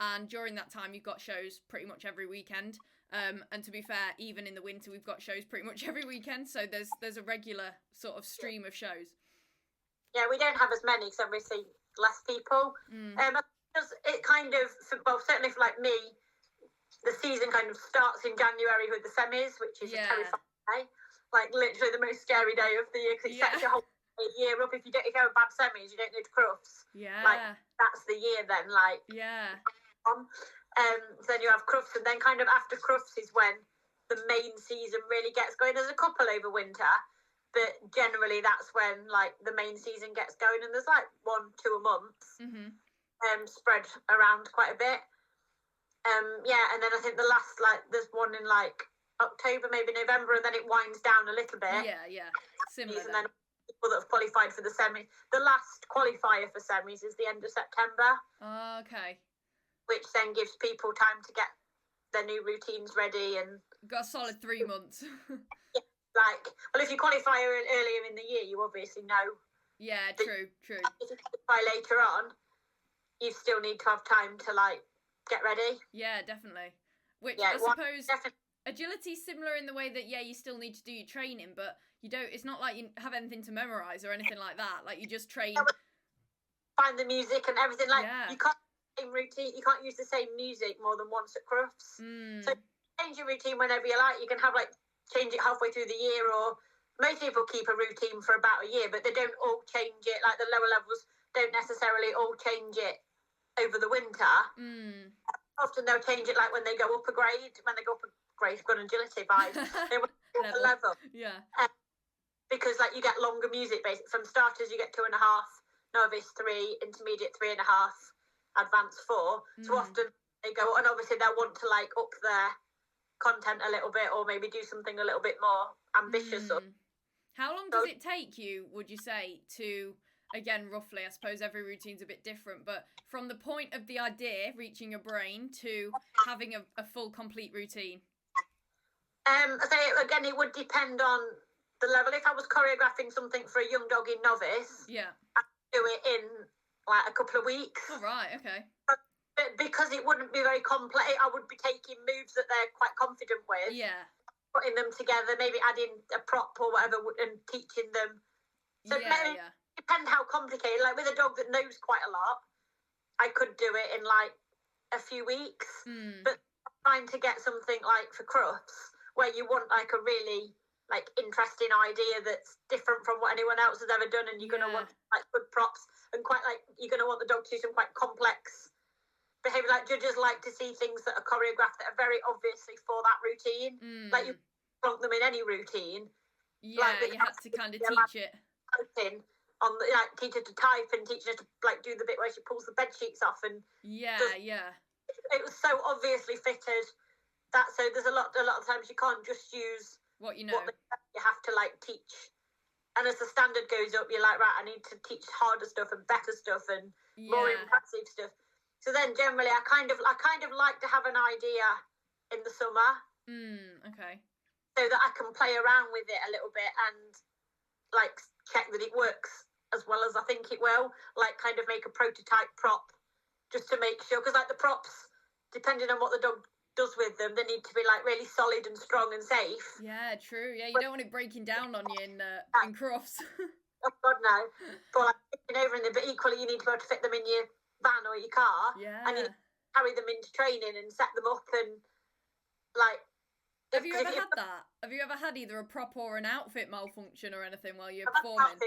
And during that time, you've got shows pretty much every weekend. And to be fair, even in the winter, we've got shows pretty much every weekend. So there's a regular sort of stream of shows. Yeah, we don't have as many because obviously less people. It kind of, well, certainly for like me, the season kind of starts in January with the semis, which is a terrifying day. Like literally the most scary day of the year because it sets your whole year up. If you have a bad semis, you don't go to Crufts. Yeah. Like that's the year then. Like then you have Crufts, and then kind of after Crufts is when the main season really gets going. There's a couple over winter, but generally that's when like the main season gets going, and there's like 1-2 a month, spread around quite a bit. And then I think the last there's one in like October, maybe November, and then it winds down a little bit. Similar. And then people that have qualified for the semi, the last qualifier for semis is the end of September. Okay. Which then gives people time to get their new routines ready and got a solid 3 months. Well, if you qualify earlier in the year, you obviously know. Yeah, true. If you qualify later on, you still need to have time to get ready. Yeah, definitely. Which I suppose agility's similar in the way that you still need to do your training, but you don't. It's not like you have anything to memorize or anything like that. Like you just train. Find the music and everything. You can't routine. You can't use the same music more than once at Crufts. So change your routine whenever you like. You can have change it halfway through the year, or most people keep a routine for about a year, but they don't all change it. Like the lower levels don't necessarily all change it over the winter. Often they'll change it when they go up a grade. When they go up a grade, got an agility vibe. They will up a level. Yeah. Because you get longer music. Basically, from starters you get 2.5, novice 3, intermediate 3.5, advanced 4. So often they go, and obviously they'll want to up their content a little bit, or maybe do something a little bit more ambitious. How long does it take you, would you say, to, again, roughly, I suppose every routine's a bit different, but from the point of the idea reaching your brain to having a full, complete routine? So again, it would depend on the level. If I was choreographing something for a young dog in novice, I'd do it in a couple of weeks. Oh, right, okay. But because it wouldn't be very complex, I would be taking moves that they're quite confident with. Yeah. Putting them together, maybe adding a prop or whatever, and teaching them. So depend how complicated. With a dog that knows quite a lot, I could do it in a few weeks. But trying to get something for Crufts, where you want a really interesting idea that's different from what anyone else has ever done, and you're going to want good props and quite you're going to want the dog to do some quite complex behavior. Judges like to see things that are choreographed that are very obviously for that routine. You plonk them in any routine. Yeah, you have to kind of teach it. On the teach her to type and teach her to do the bit where she pulls the bed sheets off and it was so obviously fitted that so there's a lot of times you can't just use what you know. You have to teach, and as the standard goes up, you're right, I need to teach harder stuff and better stuff and more impressive stuff. So then generally I kind of like to have an idea in the summer. Okay. So that I can play around with it a little bit and check that it works as well as I think it will. Kind of make a prototype prop just to make sure, because the props, depending on what the dog does with them, they need to be really solid and strong and safe. Yeah, true. Yeah, you don't want it breaking down on you in Crufts. Oh God, no. But over in there, but equally you need to be able to fit them in your van or your car. Yeah. And you carry them into training and set them up and Have you ever had that? Have you ever had either a prop or an outfit malfunction or anything while you're performing?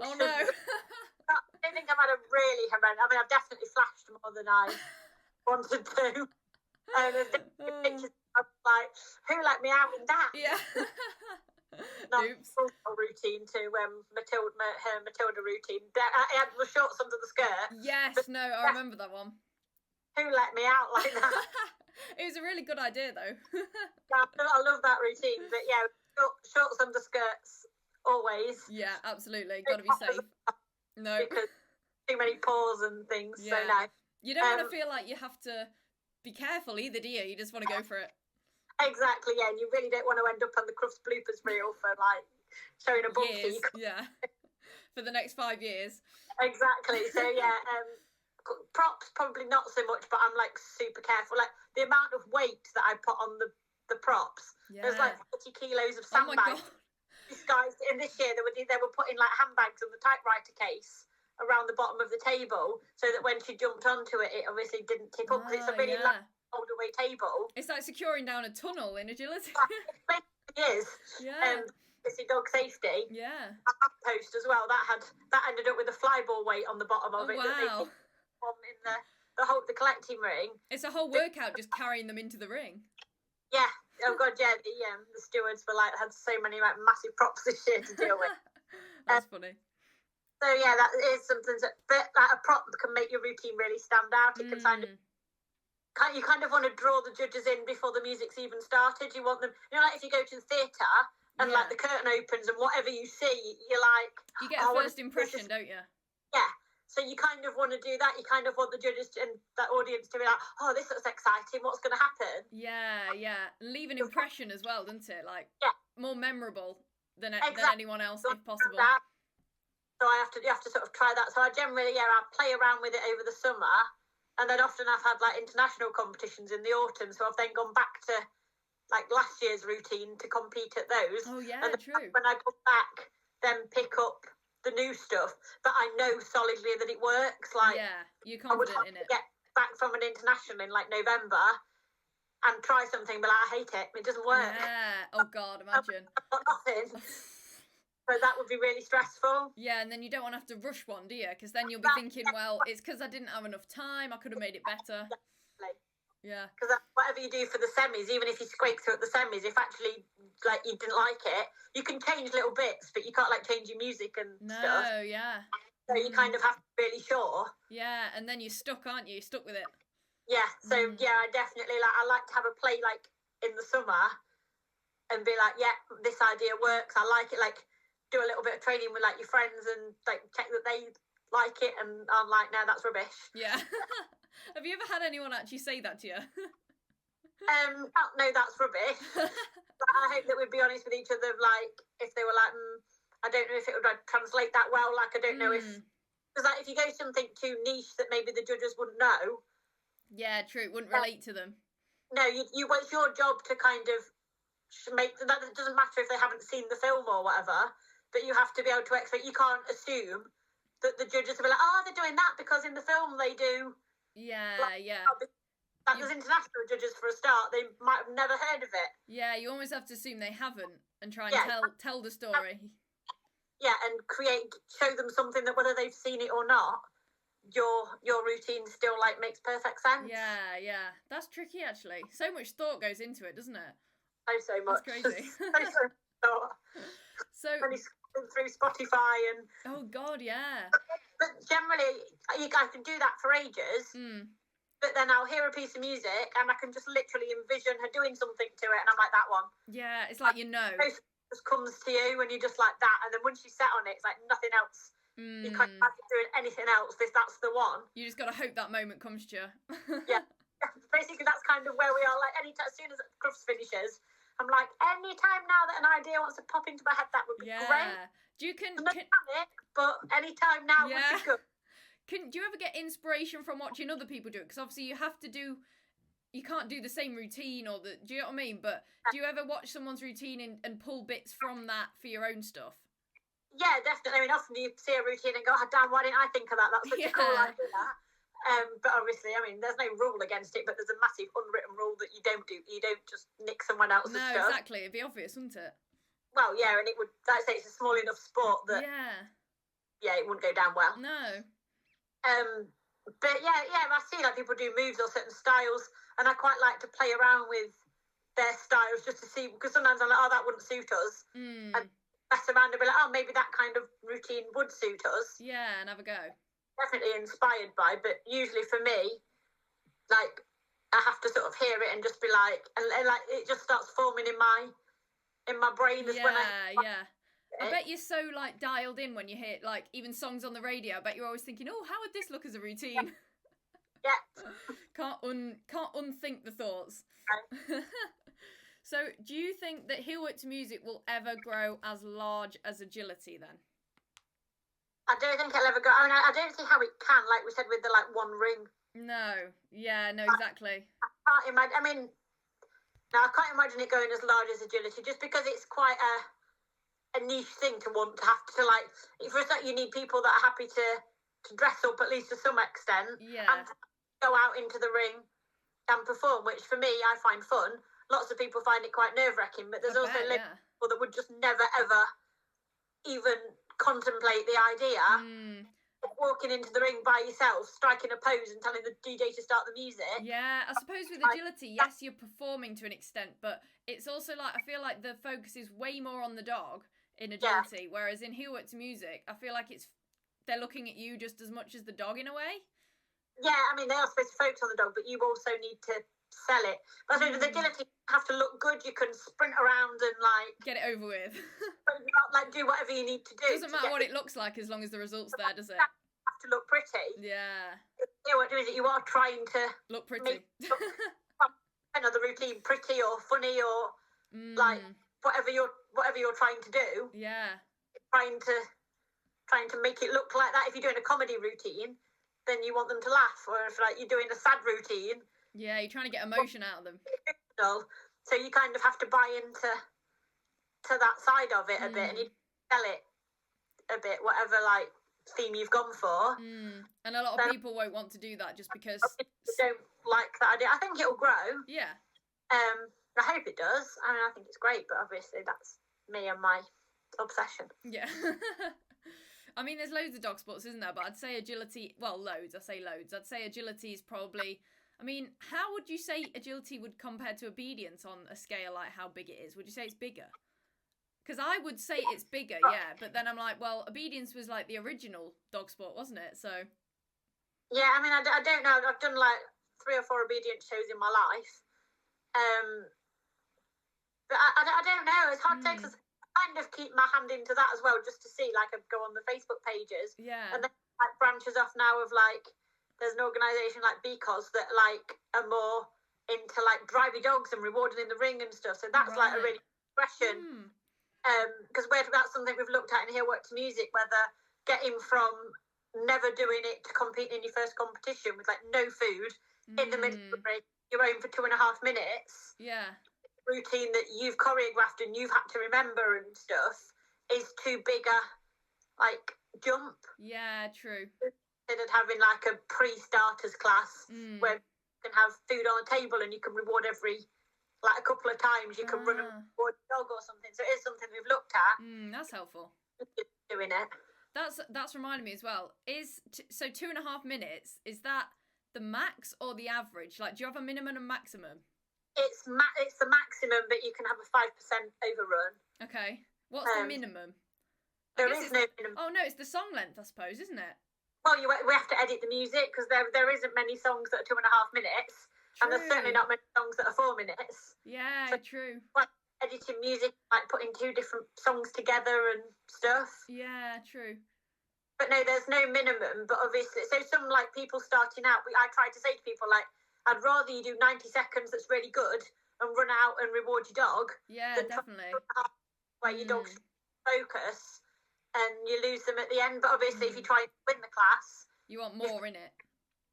Oh no! I don't think I've had a really horrendous. I mean, I've definitely flashed more than I wanted to. There's different pictures of who let me out in that? Yeah. Not full routine to her Matilda routine. I had the shorts under the skirt. Yes, I remember that one. Who let me out like that? It was a really good idea, though. I love that routine, but shorts under skirts always. Yeah, absolutely. Got to be safe. No, because too many paws and things. Yeah. So no, you don't want to feel like you have to be careful either, do you? You just want to go for it. Exactly. Yeah, and you really don't want to end up on the Crufts bloopers reel for showing a bump. Yeah. for the next 5 years. Exactly. So yeah, props probably not so much, but I'm like super careful. Like the amount of weight that I put on the props. Yeah. There's like 40 kilos of Oh my sandbags. God. These guys in this year they were putting like handbags on the typewriter case around the bottom of the table, so that when she jumped onto it, it obviously didn't tip up because it's a really large older way table. It's like securing down a tunnel in agility. It is. Yeah. It's a dog safety. Yeah. A post as well. That ended up with a flyball weight on the bottom of it. Wow. In the collecting ring. It's a whole workout just carrying them into the ring. Yeah. Oh God, yeah. The stewards were like had so many like massive props this year to deal with. That's funny. So yeah, that is something but like a prop can make your routine really stand out. It can you kind of want to draw the judges in before the music's even started. You want them, like if you go to the theatre and like the curtain opens and whatever you see, you're like, you get a first impression, don't you? Yeah. So you kind of want to do that. You kind of want the judges and that audience to be like, oh, this looks exciting. What's going to happen? Yeah. Leave an impression as well, doesn't it? Like more memorable than anyone else, if possible. So you have to sort of try that. So I generally, I play around with it over the summer, and then often I've had like international competitions in the autumn. So I've then gone back to like last year's routine to compete at those. Oh yeah, and true. When I come back, then pick up the new stuff. But I know solidly that it works. Like you're confident in it. Get back from an international in like November and try something, but like, I hate it. It doesn't work. Yeah. Oh God, imagine. I've got nothing. So that would be really stressful. Yeah, and then you don't want to have to rush one, do you? Because then you'll be thinking, well, it's because I didn't have enough time. I could have made it better. Exactly. Yeah. Because whatever you do for the semis, even if you scrape through at the semis, if actually like you didn't like it, you can change little bits, but you can't like change your music and stuff. No, yeah. So you kind of have to be really sure. Yeah, and then you're stuck, aren't you? You're stuck with it. Yeah. So I definitely I like to have a play like in the summer and be like, yeah, this idea works. I like it. Like, do a little bit of training with like your friends and like check that they like it, and I'm like, no, that's rubbish. Yeah. Have you ever had anyone actually say that to you? No, that's rubbish. But I hope that we'd be honest with each other. Like, if they were like, I don't know if it would like, translate that well. Like, I don't know if because like if you go something too niche that maybe the judges wouldn't know. Yeah, true. It wouldn't relate to them. No, it's your job to kind of make that. It doesn't matter if they haven't seen the film or whatever. But you have to be able to expect. You can't assume that the judges will be like, oh, they're doing that because in the film they do. Yeah. Like, there's international judges for a start. They might have never heard of it. Yeah, you almost have to assume they haven't and try and tell the story. Yeah, and show them something that whether they've seen it or not, your routine still like makes perfect sense. Yeah. That's tricky actually. So much thought goes into it, doesn't it? So much. That's crazy. so much thought. So through Spotify and oh God, yeah. But generally, I can do that for ages. But then I'll hear a piece of music and I can just literally envision her doing something to it, and I'm like, that one. Yeah, it's like It just comes to you and you're just like that, and then once you set on it, it's like nothing else. You can't imagine doing anything else. That's the one. You just gotta hope that moment comes to you. Yeah, basically that's kind of where we are. Like as soon as Crufts finishes, I'm like, any time now that an idea wants to pop into my head, that would be great. Do you can panic, but any time now would be good. Do you ever get inspiration from watching other people do it? Because obviously you can't do the same routine do you know what I mean? But do you ever watch someone's routine and pull bits from that for your own stuff? Yeah, definitely. I mean, often you see a routine and go, oh, damn, why didn't I think of that? That's such a cool idea. But obviously, I mean, there's no rule against it, but there's a massive unwritten rule that you don't do. You don't just nick someone else's stuff. No, exactly. It'd be obvious, wouldn't it? Well, yeah, and it would, like I say, it's a small enough sport that, it wouldn't go down well. No. But I see like people do moves or certain styles, and I quite like to play around with their styles just to see, because sometimes I'm like, oh, that wouldn't suit us. And mess around and be like, oh, maybe that kind of routine would suit us. Yeah, and have a go. Definitely inspired by, but usually for me, like, I have to sort of hear it and just be like, and like it just starts forming in my brain as when I bet you're so like dialed in when you hear like even songs on the radio. I bet you're always thinking, oh, how would this look as a routine? Yeah. Can't unthink the thoughts. Right. So do you think that heelwork to music will ever grow as large as agility then? I don't think it'll ever go. I mean, I don't see how it can, like we said, with the like one ring. No. Yeah, no, exactly. I can't imagine. I mean, no, I can't imagine it going as large as agility, just because it's quite a niche thing to want to have to like. For a start, you need people that are happy to dress up at least to some extent, and to go out into the ring and perform. Which for me, I find fun. Lots of people find it quite nerve-wracking, but there's also people that would just never ever even contemplate the idea. Walking into the ring by yourself, striking a pose and telling the DJ to start the music. Yeah, I suppose with agility, yes, you're performing to an extent, but it's also like, I feel like the focus is way more on the dog in agility, whereas in heelwork to music, I feel like they're looking at you just as much as the dog in a way. Yeah, I mean, they are supposed to focus on the dog, but you also need to sell it. But I suppose with agility, you have to look good. You can sprint around and like get it over with. Like do whatever you need to do. Doesn't matter what it looks like as long as the result's there, does it? You have to look pretty. Yeah. You know what it is? You are trying to look pretty. Another routine pretty or funny or like whatever you're trying to do. Yeah. Trying to make it look like that. If you're doing a comedy routine, then you want them to laugh. Or if like you're doing a sad routine. Yeah, you're trying to get emotion out of them. So you kind of have to buy into that side of it a bit, and you sell it a bit, whatever like theme you've gone for. And a lot of people won't want to do that just because they don't like that idea. I think it'll grow. Yeah. I hope it does. I mean, I think it's great, but obviously that's me and my obsession. Yeah. I mean, there's loads of dog sports, isn't there? But I'd say agility, well, loads. I say loads. I'd say agility is probably, I mean, how would you say agility would compare to obedience on a scale like how big it is? Would you say it's bigger? Because I would say it's bigger, yeah. But then I'm like, well, obedience was like the original dog sport, wasn't it? So. Yeah, I mean, I don't know. I've done like 3 or 4 obedience shows in my life. But I don't know. It's hard to take. Kind of keep my hand into that as well, just to see, like, I go on the Facebook pages, and then like branches off now of like, there's an organisation like Because that like are more into like driving dogs and rewarding in the ring and stuff. So that's like a really progression. Because that's something we've looked at in heelwork to music, whether getting from never doing it to competing in your first competition with like no food in the middle of the break, you're home for 2.5 minutes. Yeah. Routine that you've choreographed and you've had to remember and stuff is too big a like jump. Yeah, true. Instead of having like a pre-starters class where you can have food on the table and you can reward every like a couple of times, you can run and reward a dog or something. So it is something we've looked at. That's helpful. Doing it. That's reminded me as well. So 2.5 minutes, is that the max or the average? Like, do you have a minimum and maximum? It's the maximum, but you can have a 5% overrun. Okay. What's the minimum? There is no minimum. Oh no, it's the song length, I suppose, isn't it? Well, we have to edit the music because there isn't many songs that are 2.5 minutes, and there's certainly not many songs that are 4 minutes. Yeah, so, true. Like editing music, like putting 2 different songs together and stuff. Yeah, true. But no, there's no minimum. But obviously, so some like people starting out, I try to say to people like, I'd rather you do 90 seconds that's really good and run out and reward your dog. Yeah, definitely. Where your dog's focus and you lose them at the end. But obviously, if you try and win the class, you want more in it.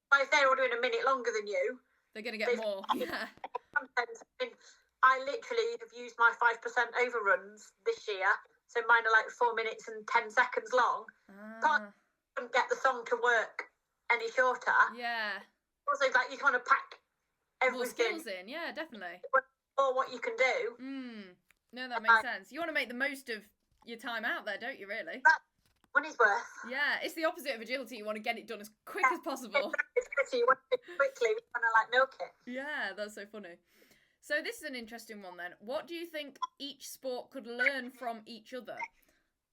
Well, if they're all doing a minute longer than you, they're going to get more. Yeah. I literally have used my 5% overruns this year. So mine are like 4 minutes and 10 seconds long. But I couldn't get the song to work any shorter. Yeah. Also, like, you just want to pack everything. More skills in, yeah, definitely. Or what you can do. No, that makes sense. You want to make the most of your time out there, don't you, really? Money's worth. Yeah, it's the opposite of agility. You want to get it done as quick as possible. It's pretty. You want to do it quickly. You want to, like, milk it. Yeah, that's so funny. So this is an interesting one, then. What do you think each sport could learn from each other?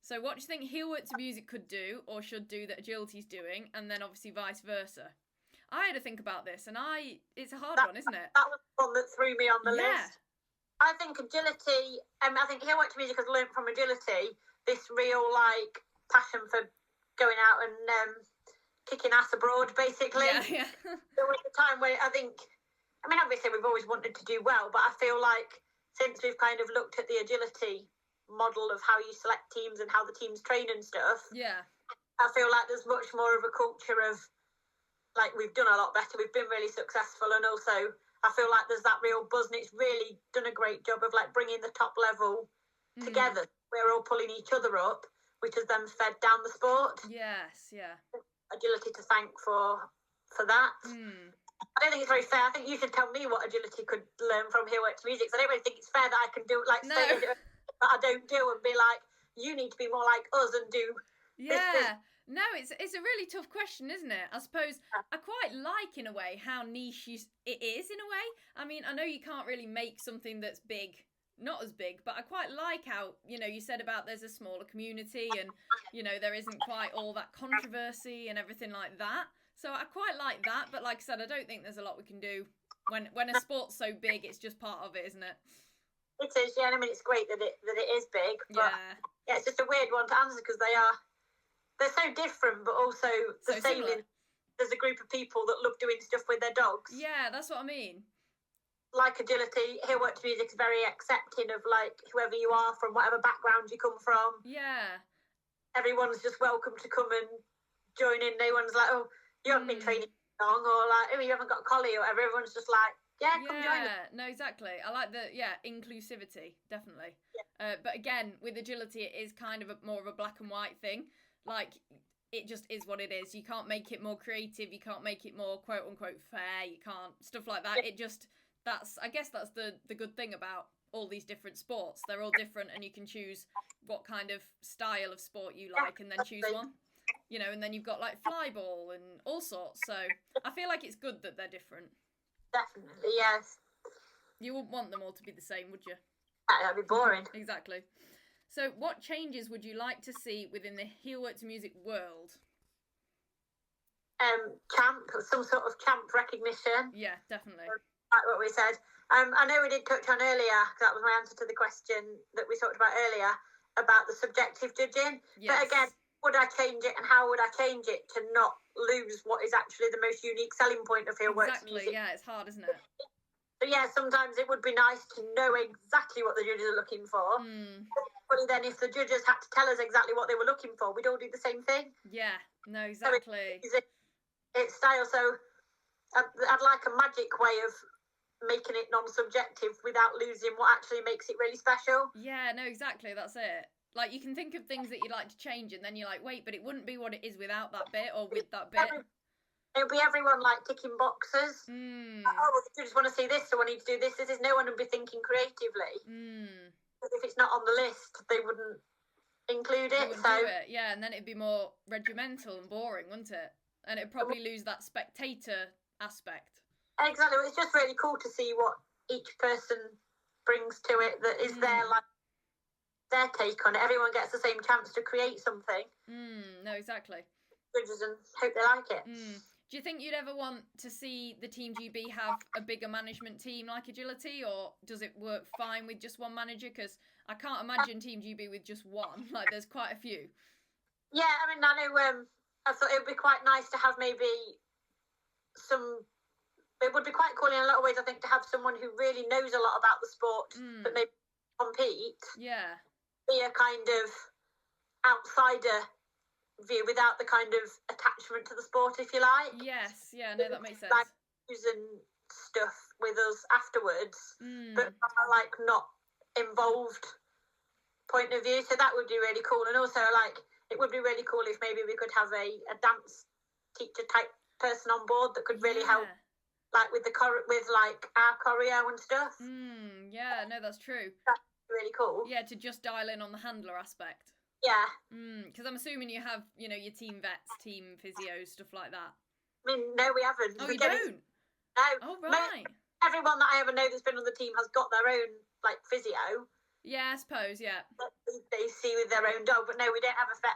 So what do you think heelwork to music could do or should do that agility's doing, and then obviously vice versa? I had to think about this, and it's a hard one, isn't it? That was the one that threw me on the list. I think agility, I think heelwork to music has learned from agility this real, like, passion for going out and kicking ass abroad, basically. Yeah. There was a time where obviously we've always wanted to do well, but I feel like since we've kind of looked at the agility model of how you select teams and how the teams train and stuff, I feel like there's much more of a culture of, like, we've done a lot better, we've been really successful, and also I feel like there's that real buzz, and it's really done a great job of, like, bringing the top level together. We're all pulling each other up, which has then fed down the sport. Yes, yeah. Agility to thank for that. I don't think it's very fair. I think you should tell me what agility could learn from heelwork to music. So I don't really think it's fair that I can do, like, No. say that I don't do and be like, you need to be more like us and do this. No, it's a really tough question, isn't it? I suppose I quite like, in a way, how niche it is, in a way. I mean, I know you can't really make something that's big, not as big, but I quite like how, you know, you said about there's a smaller community and, you know, there isn't quite all that controversy and everything like that. So I quite like that, but like I said, I don't think there's a lot we can do when a sport's so big. It's just part of it, isn't it? It is, yeah. I mean, it's great that it is big, but yeah, it's just a weird one to answer because they're so different, but also the same. There's a group of people that love doing stuff with their dogs. Yeah, that's what I mean. Like agility, heelwork to music is very accepting of, like, whoever you are, from whatever background you come from. Yeah. Everyone's just welcome to come and join in. No one's like, oh, you haven't been training long, or like, oh, you haven't got a collie or whatever. Everyone's just like, yeah, come join us. Yeah, no, exactly. I like the inclusivity, definitely. Yeah. But again, with agility, it is kind of more of a black and white thing. Like, it just is what it is. You can't make it more creative. You can't make it more quote unquote fair. You can't stuff like that. It just I guess that's the good thing about all these different sports. They're all different, and you can choose what kind of style of sport you like, and then choose one. You know, and then you've got like flyball and all sorts. So I feel like it's good that they're different. Definitely, yes. You wouldn't want them all to be the same, would you? That'd be boring. Exactly. So what changes would you like to see within the heelwork to music world? Some sort of champ recognition. Yeah, definitely. Like what we said. I know we did touch on earlier, that was my answer to the question that we talked about earlier, about the subjective judging. Yes. But again, would I change it, and how would I change it to not lose what is actually the most unique selling point of heelwork music? Exactly, yeah, it's hard, isn't it? But yeah, sometimes it would be nice to know exactly what the judges are looking for. But then if the judges had to tell us exactly what they were looking for, we'd all do the same thing. Yeah, no, exactly. So it's style, so I'd like a magic way of making it non-subjective without losing what actually makes it really special. Yeah, no, exactly, that's it. Like, you can think of things that you'd like to change, and then you're like, wait, but it wouldn't be what it is without that bit, or with that bit. It'll be everyone, like, ticking boxes. Like, oh, you just want to see this, so I need to do this. This is, no one would be thinking creatively. If it's not on the list, they wouldn't include it. Do it, yeah, and then it'd be more regimental and boring, wouldn't it? And it'd probably lose that spectator aspect. Exactly. It's just really cool to see what each person brings to it that is their take on it. Everyone gets the same chance to create something. No, exactly. Judges and hope they like it. Do you think you'd ever want to see the Team GB have a bigger management team like agility, or does it work fine with just one manager? Because I can't imagine Team GB with just one. Like, there's quite a few. Yeah, I mean, I know. I thought it would be quite nice to have maybe some. It would be quite cool in a lot of ways, I think, to have someone who really knows a lot about the sport but maybe compete. Yeah. Be a kind of outsider view without the kind of attachment to the sport, if you like. Yes, yeah, no, that makes sense. Like using stuff with us afterwards, but from a, like, not involved point of view. So that would be really cool. And also, like, it would be really cool if maybe we could have a dance teacher type person on board that could really help, like, with like our choreo and stuff. Yeah, no, that's true. That's really cool. Yeah, to just dial in on the handler aspect. Yeah. Because I'm assuming you have, you know, your team vets, team physios, stuff like that. I mean, no, we haven't. Oh, you don't? No. Oh, right. Everyone that I ever know that's been on the team has got their own, like, physio. Yeah, I suppose, yeah. They see with their own dog, but no, we don't have a vet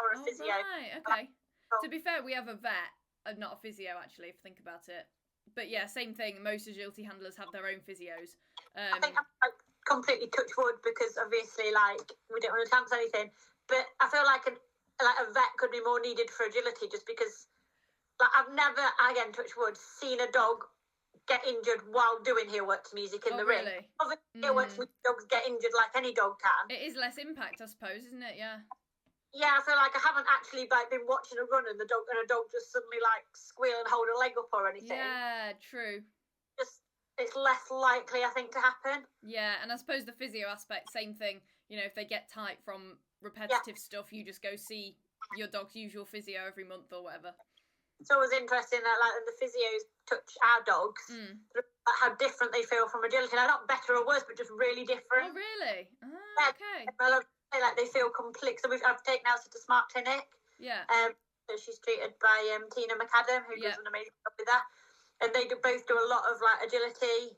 or a physio. Right, okay. To be fair, we have a vet, not a physio, actually, if you think about it. But yeah, same thing. Most agility handlers have their own physios. I think I'm, like, completely touch wood because obviously, like, we don't want to chance anything. But I feel like a vet could be more needed for agility, just because, like, I've never, again, touch wood, seen a dog get injured while doing heelwork to music in the ring. Obviously, heelwork to music dogs get injured like any dog can. It is less impact, I suppose, isn't it? Yeah. Yeah, I feel like I haven't actually like been watching a run and a dog just suddenly like squeal and hold a leg up or anything. Yeah, true. Just it's less likely, I think, to happen. Yeah, and I suppose the physio aspect, same thing. You know, if they get tight from repetitive stuff, you just go see your dog's usual physio every month or whatever. It's always interesting that like the physios touch our dogs, how different they feel from agility. Like, not better or worse, but just really different. Oh, really? Okay. Well, like they feel complete. So I've taken Elsa to Smart Clinic. Yeah. So she's treated by Tina McAdam, who does an amazing job with that. And they both do a lot of like agility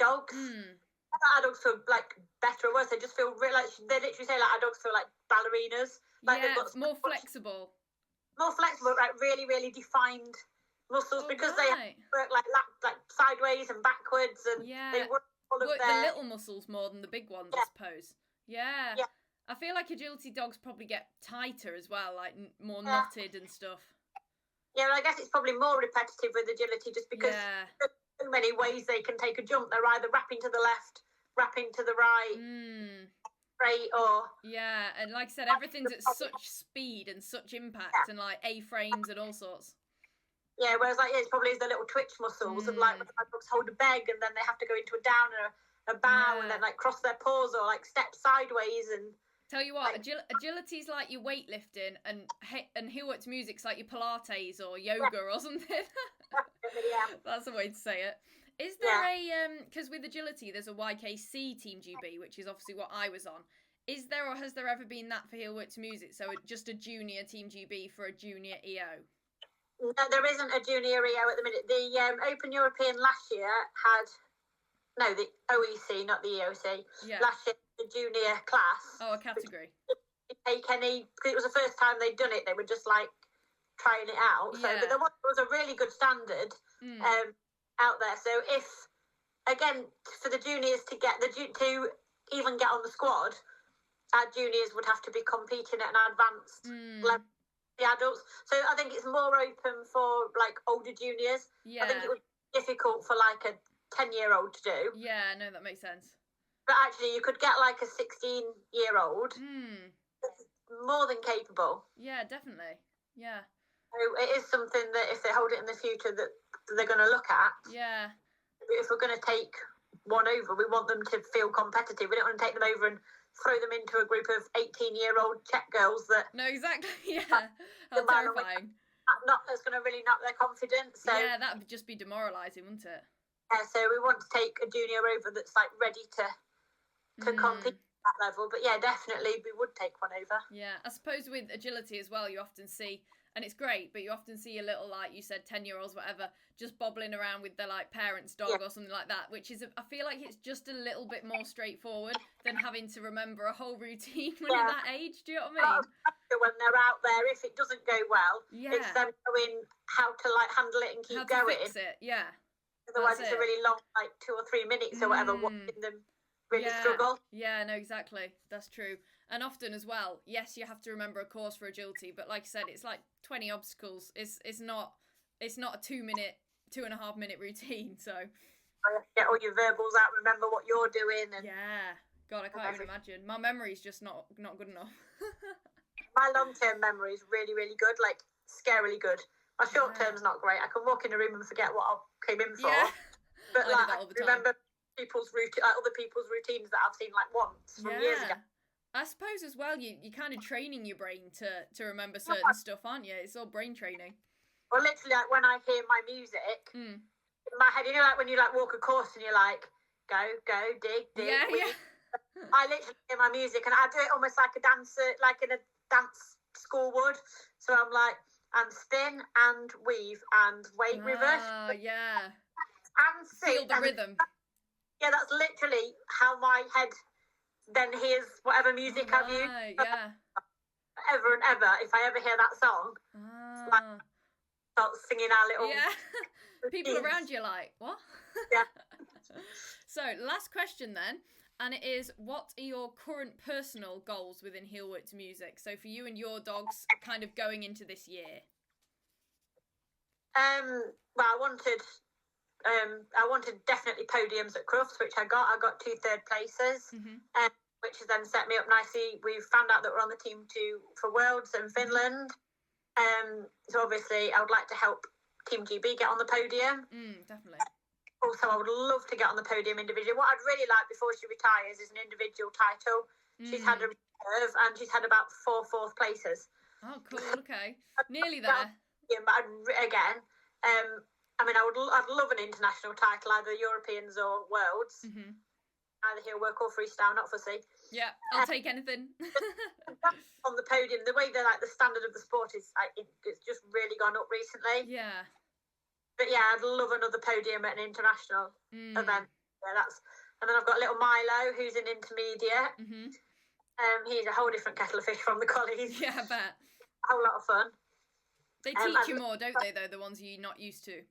dogs. Our dogs feel like better or worse. They just feel really like they literally say like our dogs feel like ballerinas. Like yeah, it's more flexible. More flexible, like really, really defined muscles because they work like sideways and backwards, and they work all of the little muscles more than the big ones, I suppose. Yeah. I feel like agility dogs probably get tighter as well, like more knotted and stuff. Yeah, well, I guess it's probably more repetitive with agility just because there's so many ways they can take a jump. They're either wrapping to the left, wrapping to the right. Right, or and like I said, everything's at such speed and such impact, and like A-frames and all sorts. Yeah, whereas like it probably is the little twitch muscles of like when dogs hold a beg and then they have to go into a down and a bow and then like cross their paws or like step sideways and. Tell you what, agility's like your weightlifting, and heelwork to music's like your Pilates or yoga or something. That's the way to say it. Is there because with agility there's a YKC Team GB, which is obviously what I was on. Is there or has there ever been that for heelwork to music? So just a junior Team GB for a junior EO? No, there isn't a junior EO at the minute. The Open European last year had the OEC, not the EOC. Yeah. Last year, the junior class. Oh, a category. Take any because it was the first time they'd done it. They were just like trying it out. So, but there was a really good standard. Out there. So if again for the juniors to even get on the squad, our juniors would have to be competing at an advanced level. The adults. So I think it's more open for like older juniors. Yeah. I think it would be difficult for like a 10-year-old to do. Yeah, no, that makes sense. But actually, you could get like a 16-year-old. More than capable. Yeah, definitely. Yeah. So it is something that if they hold it in the future that they're going to look at. Yeah. If we're going to take one over, we want them to feel competitive. We don't want to take them over and throw them into a group of 18-year-old Czech girls that. No, exactly. Yeah. How terrifying. That's going to really knock their confidence. So, yeah, that would just be demoralising, wouldn't it? Yeah, so we want to take a junior over that's like ready to compete at that level. But yeah, definitely we would take one over. Yeah, I suppose with agility as well, you often see, and it's great, but you often see a little, like you said, 10-year-olds, whatever, just bobbling around with their like parents' dog or something like that, which is, I feel like it's just a little bit more straightforward than having to remember a whole routine when you're that age. Do you know what I mean? When they're out there, if it doesn't go well, it's them knowing how to like handle it and keep going. Fix it, yeah. Otherwise, it's a really long, like 2 or 3 minutes or whatever, watching them really struggle. Yeah, no, exactly. That's true. And often as well, yes, you have to remember a course for agility, but like I said, it's like 20 obstacles. It's not a 2.5 minute routine. So get all your verbals out, remember what you're doing, and God, I can't even imagine. My memory's just not good enough. My long-term memory is really, really good, like scarily good. My short-term's not great. I can walk in a room and forget what I came in for. Yeah. But like, I remember other people's routines that I've seen like once from years ago. I suppose as well, you're kind of training your brain to remember certain stuff, aren't you? It's all brain training. Well, literally, like when I hear my music, in my head, you know, like when you like walk a course and you're like, go, dig. Yeah. I literally hear my music and I do it almost like a dancer, like in a dance school would. So I'm like, and spin and weave and wait reverse. Yeah. And sing. Feel the rhythm. Yeah, that's literally how my head then hears whatever music I've used. Yeah. Ever and ever, if I ever hear that song, like, start singing our little. Yeah. People around you are like, what? Yeah. So, last question then. And it is, what are your current personal goals within heelwork to music? So for you and your dogs, kind of going into this year. Well, I wanted definitely podiums at Crufts, which I got. I got 2 third places. which has then set me up nicely. We've found out that we're on the team for Worlds in Finland. So obviously I would like to help Team GB get on the podium. Definitely. Also, I would love to get on the podium individually. What I'd really like before she retires is an individual title. She's had a reserve and she's had about 4 fourth places. Oh, cool. Okay. Nearly there. Yeah, but I'd love an international title, either Europeans or Worlds. Either heelwork or freestyle, not fussy. Yeah, I'll take anything. On the podium, the way the standard of the sport is, it's just really gone up recently. Yeah. But yeah, I'd love another podium at an international event. Yeah, and then I've got little Milo, who's an intermediate. He's a whole different kettle of fish from the collies. Yeah, I bet. A whole lot of fun. They teach you more, don't they, though, the ones you're not used to?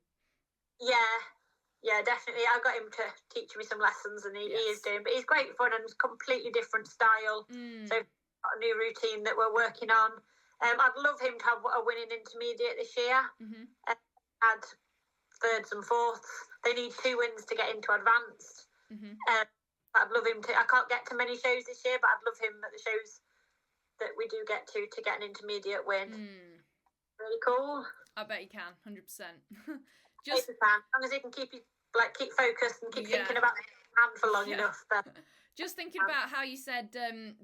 Yeah, definitely. I got him to teach me some lessons, and he is doing. But he's great fun and completely different style. So we've got a new routine that we're working on. I'd love him to have a winning intermediate this year. Add thirds and fourths. They need 2 wins to get into advanced. I'd love him to. I can't get to many shows this year, but I'd love him at the shows that we do get to get an intermediate win. Really cool. I bet you can, 100%. Just as long as he can keep focused and keep thinking about his hand for long enough. Just thinking about how you said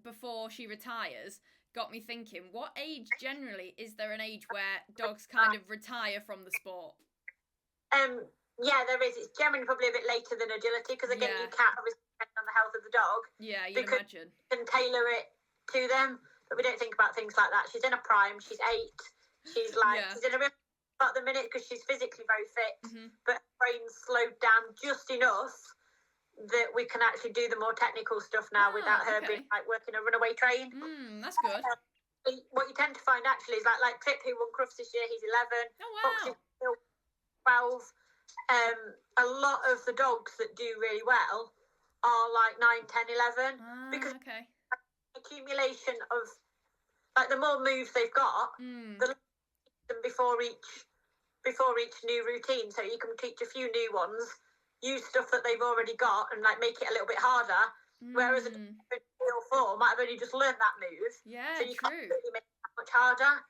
before she retires got me thinking, what age generally, is there an age where dogs kind of retire from the sport? Yeah, there is. It's generally probably a bit later than agility, because again, you can't obviously depend on the health of the dog. Yeah, you'd imagine. You can tailor it to them, but we don't think about things like that. She's in a prime, she's 8, she's she's in a real at the minute because she's physically very fit, but her brain's slowed down just enough that we can actually do the more technical stuff now without her being working a runaway train. That's good. What you tend to find actually is like Trip, who won Crufts this year, he's 11. Oh wow. Foxy's still 12. A lot of the dogs that do really well are like 9, 10, 11 because accumulation of the more moves they've got, the before each new routine, so you can teach a few new ones, use stuff that they've already got and make it a little bit harder, whereas a 3 or 4 might have only just learned that move, so you can't really make it that much harder.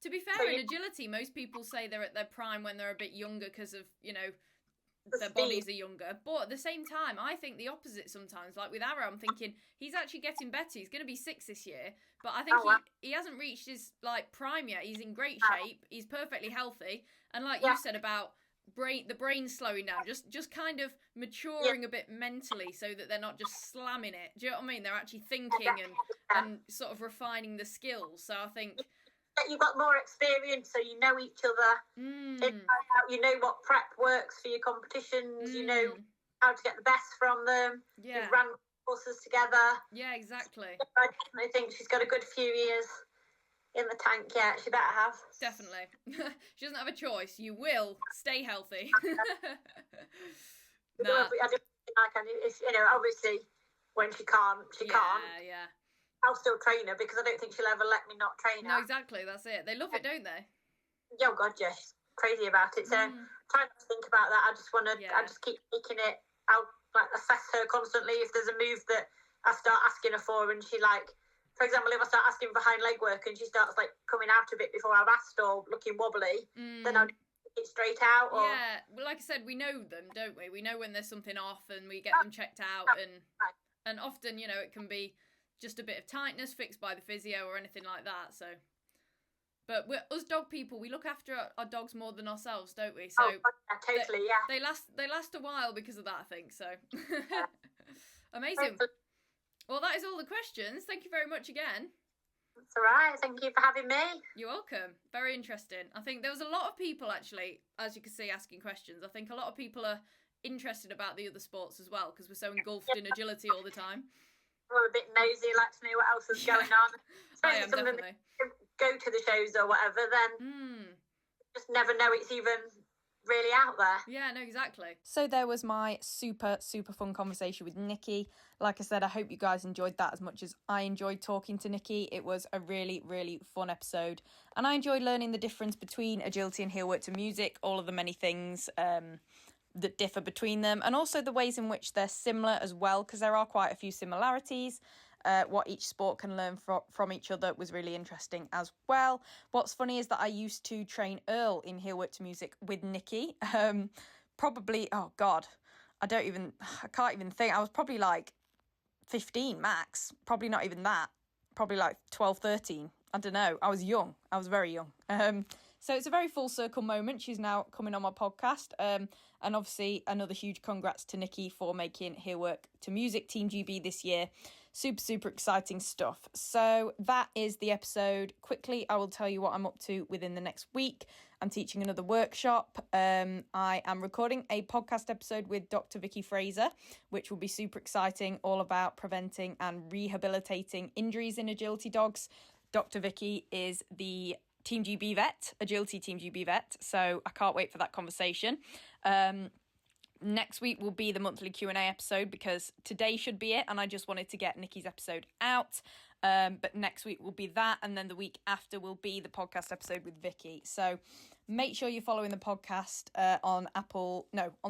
To be fair, in agility, most people say they're at their prime when they're a bit younger because of, their bodies are younger. But at the same time, I think the opposite sometimes. Like with Arrow, I'm thinking he's actually getting better. He's going to be 6 this year, but I think he hasn't reached his prime yet. He's in great shape. He's perfectly healthy, and like you said about the brain slowing down, just kind of maturing a bit mentally, so that they're not just slamming it. Do you know what I mean? They're actually thinking and sort of refining the skills. So I think you've got more experience, so you know each other. You know what prep works for your competitions. You know how to get the best from them. You've ran courses together. Yeah, exactly. I definitely think she's got a good few years in the tank yet. She better have. Definitely. She doesn't have a choice. You will stay healthy. I don't think obviously when she can't. Yeah. I'll still train her because I don't think she'll ever let me not train her. No, exactly. That's it. They love it, don't they? Oh God, yeah, she's crazy about it. So trying to think about that. I just want to. I just keep making it. I'll assess her constantly. If there's a move that I start asking her for, and she for example, if I start asking for hind leg work and she starts coming out a bit before I've asked or looking wobbly, then I'll get it straight out. Or... Yeah, well, like I said, we know them, don't we? We know when there's something off, and we get them checked out, and often, it can be just a bit of tightness fixed by the physio or anything like that. So, but us dog people, we look after our dogs more than ourselves, don't we? So totally, they last a while because of that, I think. So amazing. Well, that is all the questions. Thank you very much again. That's all right. Thank you for having me. You're welcome. Very interesting. I think there was a lot of people actually, as you can see, asking questions. I think a lot of people are interested about the other sports as well because we're so engulfed in agility all the time. I'm a bit nosy, like to know what else is going on. I am, definitely. Go to the shows or whatever, then just never know it's even really out there. Yeah, no, exactly. So there was my super fun conversation with Nicci. Like I said, I hope you guys enjoyed that as much as I enjoyed talking to Nicci. It was a really fun episode, and I enjoyed learning the difference between agility and heelwork to music, all of the many things that differ between them, and also the ways in which they're similar as well, because there are quite a few similarities. What each sport can learn from each other was really interesting as well. What's funny is that I used to train Earl in heelwork to music with Nicci. Probably, oh God, I can't even think. I was probably like 15 max, probably not even that, probably like 12, 13. I don't know. I was young. I was very young. So it's a very full circle moment. She's now coming on my podcast. And obviously another huge congrats to Nicci for making heelwork to music Team GB this year. Super, super exciting stuff. So that is the episode. Quickly, I will tell you what I'm up to within the next week. I'm teaching another workshop. I am recording a podcast episode with Dr. Vicky Fraser, which will be super exciting, all about preventing and rehabilitating injuries in agility dogs. Dr. Vicky is the Team GB vet, agility Team GB vet. So I can't wait for that conversation. Next week will be the monthly Q&A episode, because today should be it, and I just wanted to get Nicci's episode out. But next week will be that, and then the week after will be the podcast episode with Vicky. So make sure you're following the podcast on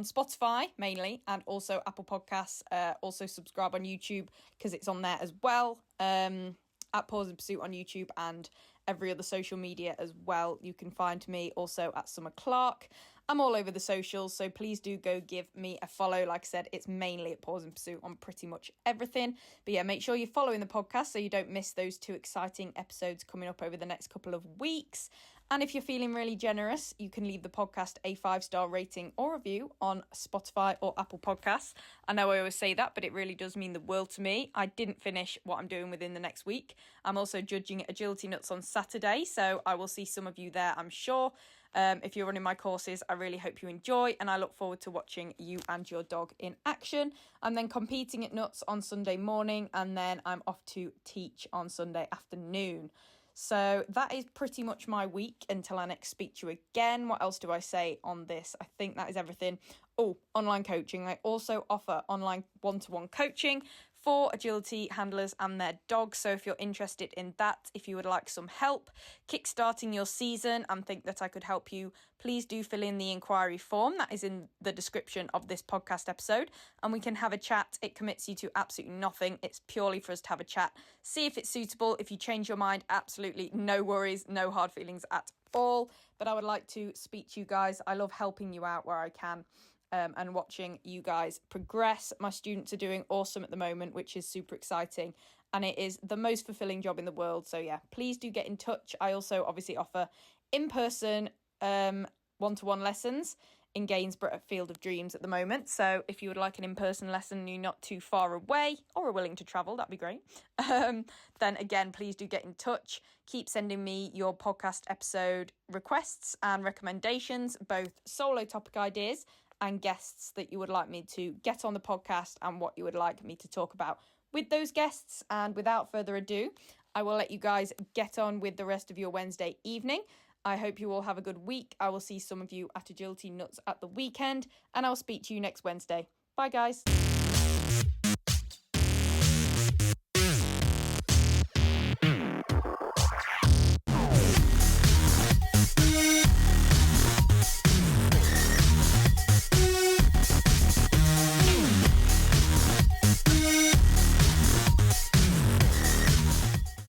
Spotify mainly, and also Apple Podcasts. Also subscribe on YouTube, because it's on there as well. At Pause and Pursuit on YouTube and every other social media as well. You can find me also at Summer Clark. I'm all over the socials, so please do go give me a follow. Like I said, it's mainly at Pause and Pursuit on pretty much everything. But yeah, make sure you're following the podcast so you don't miss those 2 exciting episodes coming up over the next couple of weeks. And if you're feeling really generous, you can leave the podcast a 5-star rating or review on Spotify or Apple Podcasts. I know I always say that, but it really does mean the world to me. I didn't finish what I'm doing within the next week. I'm also judging Agility Nuts on Saturday, so I will see some of you there, I'm sure. If you're running my courses, I really hope you enjoy, and I look forward to watching you and your dog in action. I'm then competing at Nuts on Sunday morning, and then I'm off to teach on Sunday afternoon. So that is pretty much my week until I next speak to you again. What else do I say on this? I think that is everything. Oh, online coaching. I also offer online one-to-one coaching for agility handlers and their dogs. So if you're interested in that, if you would like some help kickstarting your season and think that I could help you, please do fill in the inquiry form that is in the description of this podcast episode, and we can have a chat. It commits you to absolutely nothing. It's purely for us to have a chat, see if it's suitable. If you change your mind, absolutely no worries, no hard feelings at all. But I would like to speak to you guys. I love helping you out where I can. And watching you guys progress. My students are doing awesome at the moment, which is super exciting. And it is the most fulfilling job in the world. So yeah, please do get in touch. I also obviously offer in-person one-to-one lessons in Gainsborough at Field of Dreams at the moment. So if you would like an in-person lesson and you're not too far away or are willing to travel, that'd be great. Then again, please do get in touch. Keep sending me your podcast episode requests and recommendations, both solo topic ideas and guests that you would like me to get on the podcast and what you would like me to talk about with those guests. And without further ado, I will let you guys get on with the rest of your Wednesday evening. I hope you all have a good week. I will see some of you at Agility Nuts at the weekend, and I'll speak to you next Wednesday. Bye, guys.